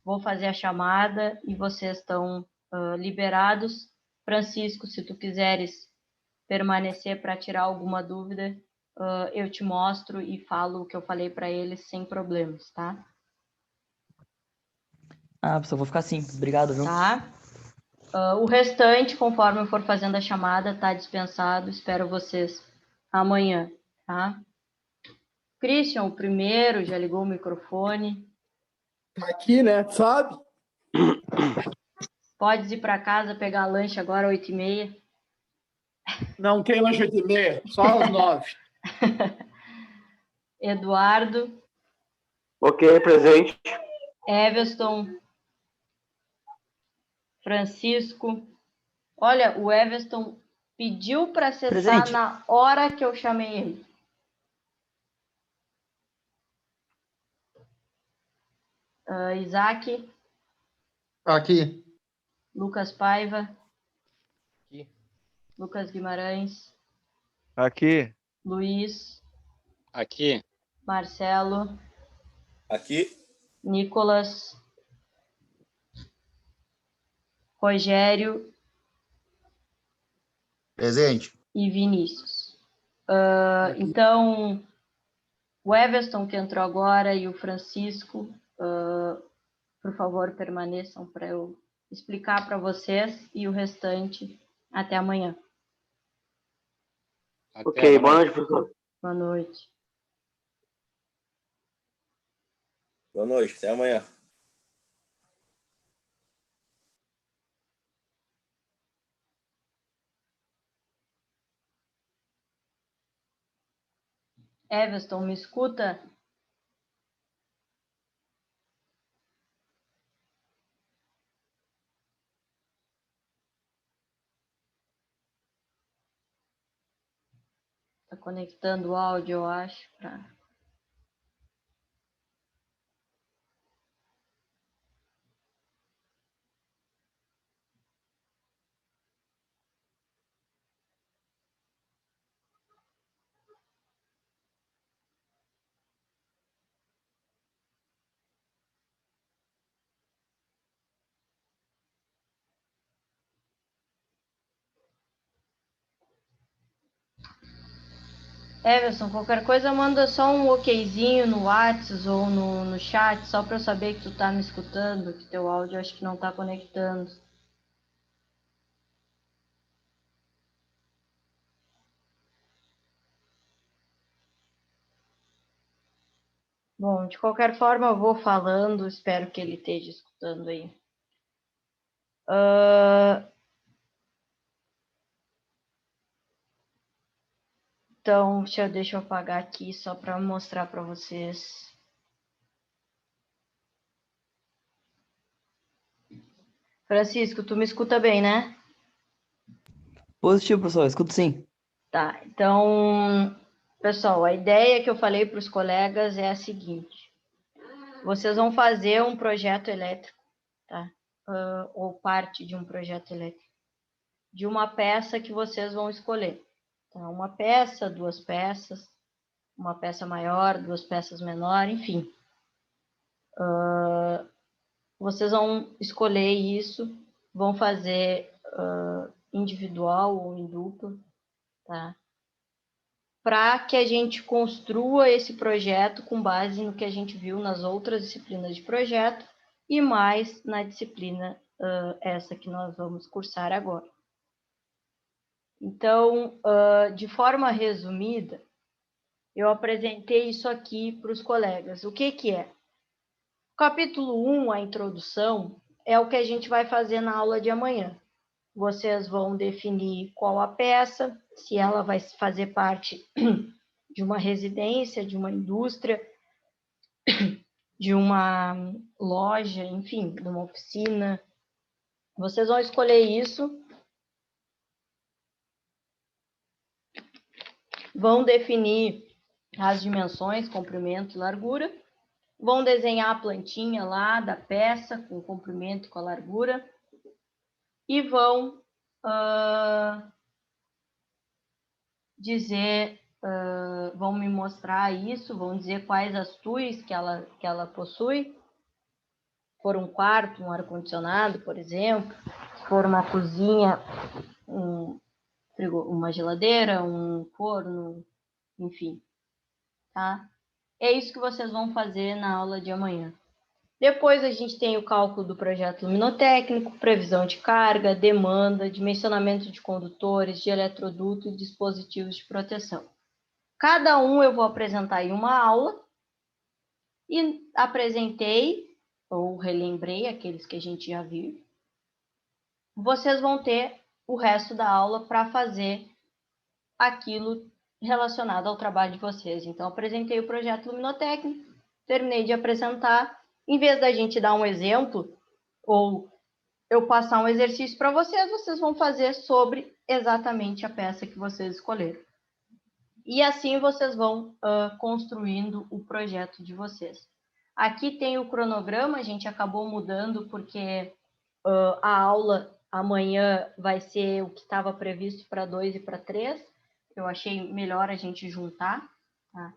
Vou fazer a chamada e vocês estão liberados. Francisco, se tu quiseres permanecer para tirar alguma dúvida, eu te mostro e falo o que eu falei para eles sem problemas, tá? Pessoal, vou ficar assim. Obrigado, viu? Tá? O restante, conforme eu for fazendo a chamada, tá dispensado. Espero vocês amanhã, tá? Christian, o primeiro, já ligou o microfone. Tá aqui, né? Sabe? Pode ir para casa pegar lanche agora, 8h30. Não tem lanche 8h30, só às 9. Eduardo. Ok, presente. Everton. Francisco. Olha, o Everton pediu para acessar Presente. na hora que eu chamei ele. Isaac. Aqui. Lucas Paiva. Aqui. Lucas Guimarães. Aqui. Luiz. Aqui. Marcelo. Aqui. Nicolas. Rogério. Presente. E Vinícius. Então, o Everton que entrou agora e o Francisco, por favor, permaneçam para eu explicar para vocês e o restante até amanhã. Até Ok, amanhã. boa noite, professor. Boa noite. Boa noite, até amanhã. Everton, me escuta? Está conectando o áudio, eu acho, para... Everson, qualquer coisa manda só um okzinho no WhatsApp ou no chat, só para eu saber que tu tá me escutando, que teu áudio acho que não tá conectando. Bom, de qualquer forma, eu vou falando, espero que ele esteja escutando aí. Então, deixa eu apagar aqui só para mostrar para vocês. Francisco, tu me escuta bem, né? Positivo, professor, escuto sim. Tá, então, pessoal, a ideia que eu falei para os colegas é a seguinte. Vocês vão fazer um projeto elétrico, tá? Ou parte de um projeto elétrico, de uma peça que vocês vão escolher. Tá? Uma peça, duas peças, uma peça maior, duas peças menor, enfim. Vocês vão escolher isso, vão fazer individual ou em dupla, tá? Para que a gente construa esse projeto com base no que a gente viu nas outras disciplinas de projeto e mais na disciplina essa que nós vamos cursar agora. Então, de forma resumida, eu apresentei isso aqui para os colegas. O que que é? O capítulo 1, a introdução, é o que a gente vai fazer na aula de amanhã. Vocês vão definir qual a peça, se ela vai fazer parte de uma residência, de uma indústria, de uma loja, enfim, de uma oficina. Vocês vão escolher isso, vão definir as dimensões, comprimento e largura, vão desenhar a plantinha lá da peça, com o comprimento e com a largura, e vão vão me mostrar isso, vão dizer quais as TUIs que ela possui. Se for um quarto, um ar-condicionado, por exemplo, se for uma cozinha, uma geladeira, um forno, enfim, tá? É isso que vocês vão fazer na aula de amanhã. Depois a gente tem o cálculo do projeto luminotécnico, previsão de carga, demanda, dimensionamento de condutores, de eletroduto e dispositivos de proteção. Cada um eu vou apresentar em uma aula e apresentei ou relembrei aqueles que a gente já viu. Vocês vão ter o resto da aula para fazer aquilo relacionado ao trabalho de vocês. Então, apresentei o projeto luminotécnico, terminei de apresentar. Em vez da gente dar um exemplo ou eu passar um exercício para vocês, vocês vão fazer sobre exatamente a peça que vocês escolheram. E assim vocês vão construindo o projeto de vocês. Aqui tem o cronograma, a gente acabou mudando porque a aula amanhã vai ser o que estava previsto para 2 e para 3. Eu achei melhor a gente juntar, tá?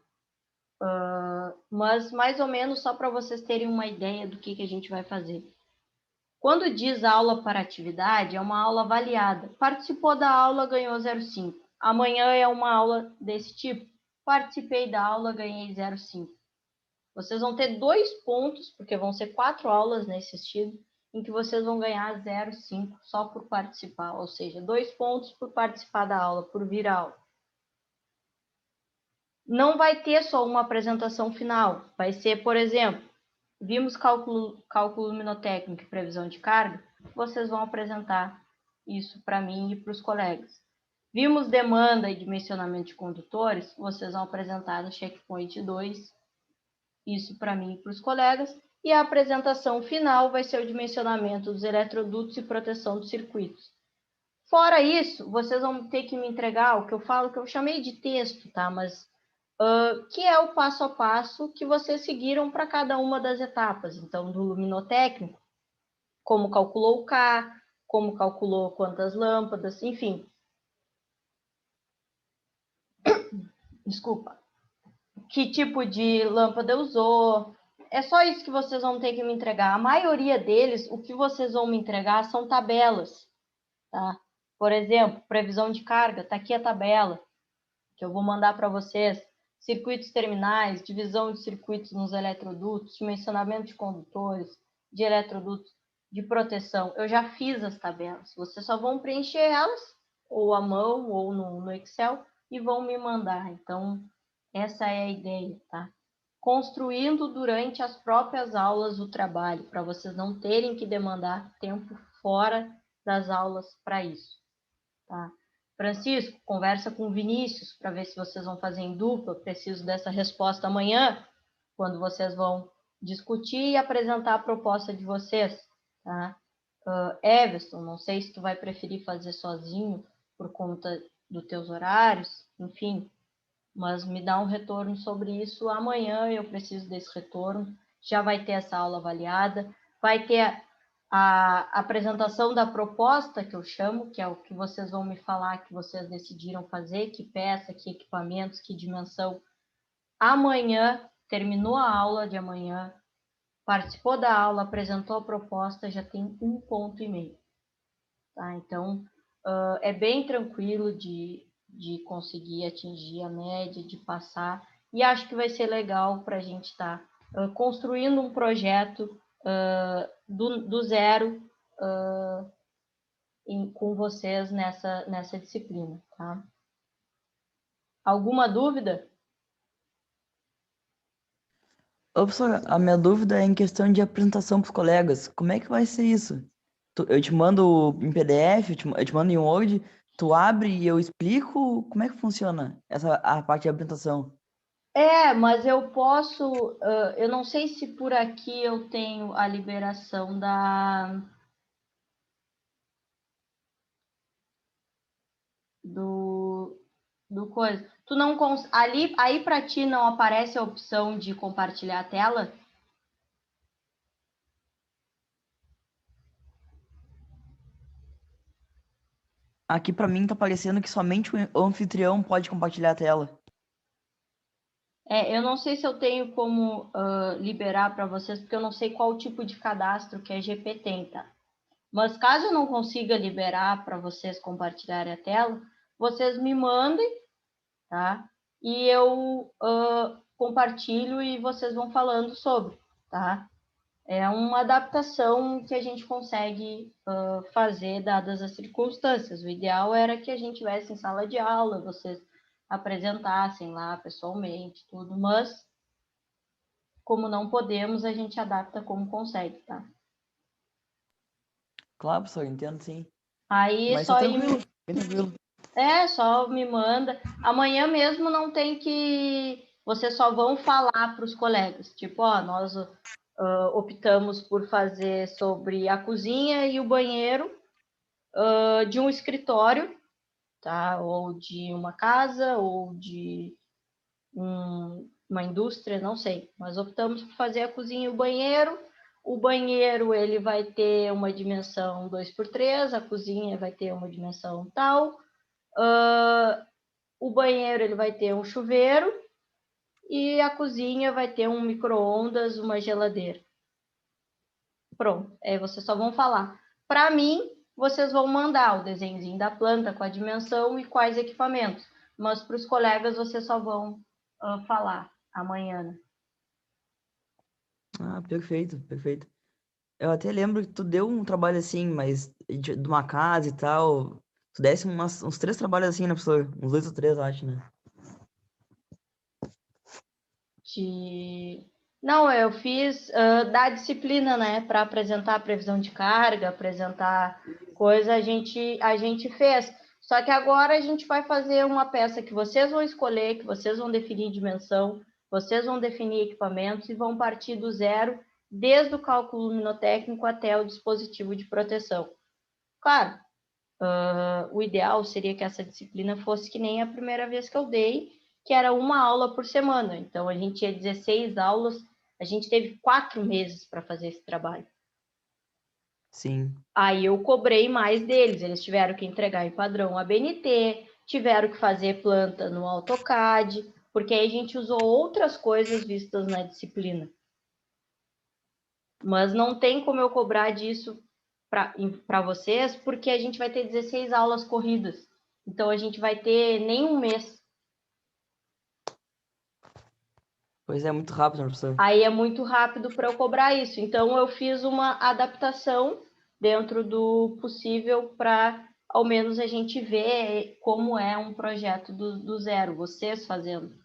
Mas mais ou menos só para vocês terem uma ideia do que a gente vai fazer. Quando diz aula para atividade, é uma aula avaliada. Participou da aula, ganhou 0,5. Amanhã é uma aula desse tipo. Participei da aula, ganhei 0,5. Vocês vão ter 2 pontos, porque vão ser 4 aulas nesse estilo, em que vocês vão ganhar 0,5 só por participar. Ou seja, 2 pontos por participar da aula, por vir à aula. Não vai ter só uma apresentação final. Vai ser, por exemplo, vimos cálculo luminotécnico e previsão de carga, vocês vão apresentar isso para mim e para os colegas. Vimos demanda e dimensionamento de condutores, vocês vão apresentar no checkpoint 2, isso para mim e para os colegas. E a apresentação final vai ser o dimensionamento dos eletrodutos e proteção dos circuitos. Fora isso, vocês vão ter que me entregar o que eu falo, que eu chamei de texto, tá? Mas que é o passo a passo que vocês seguiram para cada uma das etapas. Então, do luminotécnico, como calculou o K, como calculou quantas lâmpadas, enfim. Desculpa. Que tipo de lâmpada usou. É só isso que vocês vão ter que me entregar. A maioria deles, o que vocês vão me entregar são tabelas, tá? Por exemplo, previsão de carga, tá aqui a tabela que eu vou mandar para vocês. Circuitos terminais, divisão de circuitos nos eletrodutos, dimensionamento de condutores, de eletrodutos, de proteção. Eu já fiz as tabelas. Vocês só vão preencher elas, ou à mão, ou no Excel, e vão me mandar. Então, essa é a ideia, tá? construindo durante as próprias aulas o trabalho, para vocês não terem que demandar tempo fora das aulas para isso, tá? Francisco, conversa com o Vinícius para ver se vocês vão fazer em dupla. Preciso dessa resposta amanhã, quando vocês vão discutir e apresentar a proposta de vocês, tá? Everson, não sei se tu vai preferir fazer sozinho por conta dos teus horários, enfim, mas me dá um retorno sobre isso amanhã. Eu preciso desse retorno. Já vai ter essa aula avaliada, vai ter a apresentação da proposta, que eu chamo, que é o que vocês vão me falar que vocês decidiram fazer, que peça, que equipamentos, que dimensão. Amanhã, terminou a aula de amanhã, participou da aula, apresentou a proposta, já tem 1,5 ponto. Tá? Então, é bem tranquilo de conseguir atingir a média, de passar, e acho que vai ser legal para a gente estar construindo um projeto do zero com vocês nessa disciplina, tá? Alguma dúvida? Ô, professor, a minha dúvida é em questão de apresentação para os colegas. Como é que vai ser isso? Eu te mando em PDF, eu te mando em Word, tu abre e eu explico como é que funciona a parte de apresentação. Mas eu posso, eu não sei se por aqui eu tenho a liberação do coisa. Tu não aí para ti não aparece a opção de compartilhar a tela? Aqui para mim tá parecendo que somente o anfitrião pode compartilhar a tela. Eu não sei se eu tenho como liberar para vocês, porque eu não sei qual tipo de cadastro que a GP tem, tá? Mas caso eu não consiga liberar para vocês compartilharem a tela, vocês me mandem, tá? E eu compartilho e vocês vão falando sobre, tá? É uma adaptação que a gente consegue fazer dadas as circunstâncias. O ideal era que a gente tivesse em sala de aula, vocês apresentassem lá pessoalmente, tudo, mas como não podemos, a gente adapta como consegue, tá? Claro, professor, entendo sim. Aí Mas só tá tranquilo, bem tranquilo. só me manda. Amanhã mesmo não tem que. Vocês só vão falar para os colegas. Tipo, nós optamos por fazer sobre a cozinha e o banheiro de um escritório, tá? Ou de uma casa, ou de uma indústria, não sei. Mas optamos por fazer a cozinha e o banheiro. O banheiro ele vai ter uma dimensão 2x3, a cozinha vai ter uma dimensão tal. O banheiro ele vai ter um chuveiro e a cozinha vai ter um micro-ondas, uma geladeira. Pronto, vocês só vão falar. Para mim, vocês vão mandar o desenhozinho da planta com a dimensão e quais equipamentos. Mas para os colegas, vocês só vão falar amanhã, né? Ah, perfeito, perfeito. Eu até lembro que tu deu um trabalho assim, mas de uma casa e tal. Tu desse uns 3 trabalhos assim, né, professor? Uns 2 ou 3, acho, né? Não, eu fiz da disciplina, né? Para apresentar a previsão de carga, apresentar coisa, a gente fez. Só que agora a gente vai fazer uma peça que vocês vão escolher, que vocês vão definir dimensão, vocês vão definir equipamentos e vão partir do zero, desde o cálculo luminotécnico até o dispositivo de proteção. Claro, o ideal seria que essa disciplina fosse que nem a primeira vez que eu dei, que era uma aula por semana. Então, a gente tinha 16 aulas, a gente teve 4 meses para fazer esse trabalho. Sim. Aí eu cobrei mais deles, eles tiveram que entregar em padrão ABNT, tiveram que fazer planta no AutoCAD, porque aí a gente usou outras coisas vistas na disciplina. Mas não tem como eu cobrar disso para vocês, porque a gente vai ter 16 aulas corridas. Então, a gente vai ter nem um mês. Pois é, muito rápido, né, professor? Aí é muito rápido para eu cobrar isso. Então, eu fiz uma adaptação dentro do possível para, ao menos, a gente ver como é um projeto do zero, vocês fazendo.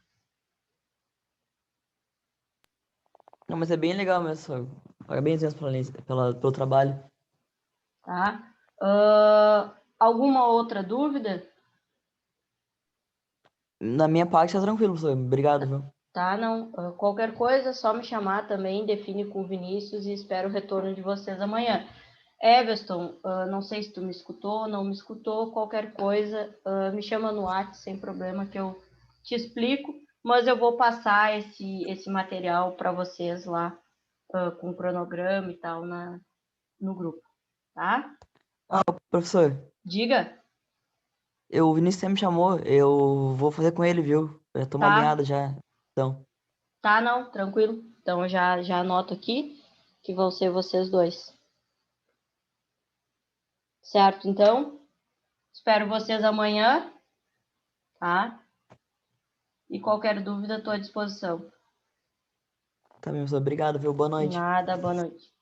Não, mas é bem legal mesmo, professor. Parabéns mesmo pelo trabalho. Tá? Alguma outra dúvida? Na minha parte tá tranquilo, professor. Obrigado, viu? Tá, não. Qualquer coisa, é só me chamar também, define com o Vinícius e espero o retorno de vocês amanhã. Everton, não sei se tu me escutou ou não me escutou, qualquer coisa, me chama no WhatsApp, sem problema, que eu te explico, mas eu vou passar esse material para vocês lá, com cronograma e tal, no grupo, tá? Professor, Diga. o Vinícius sempre me chamou, eu vou fazer com ele, viu? Eu já tô Tá. alinhado já. Então, Tá, não, tranquilo. Então, eu já anoto aqui que vão ser vocês dois. Certo, então? Espero vocês amanhã, tá? E qualquer dúvida, estou à disposição. tá bem, professor. Obrigado, viu? Boa noite. Nada, boa noite.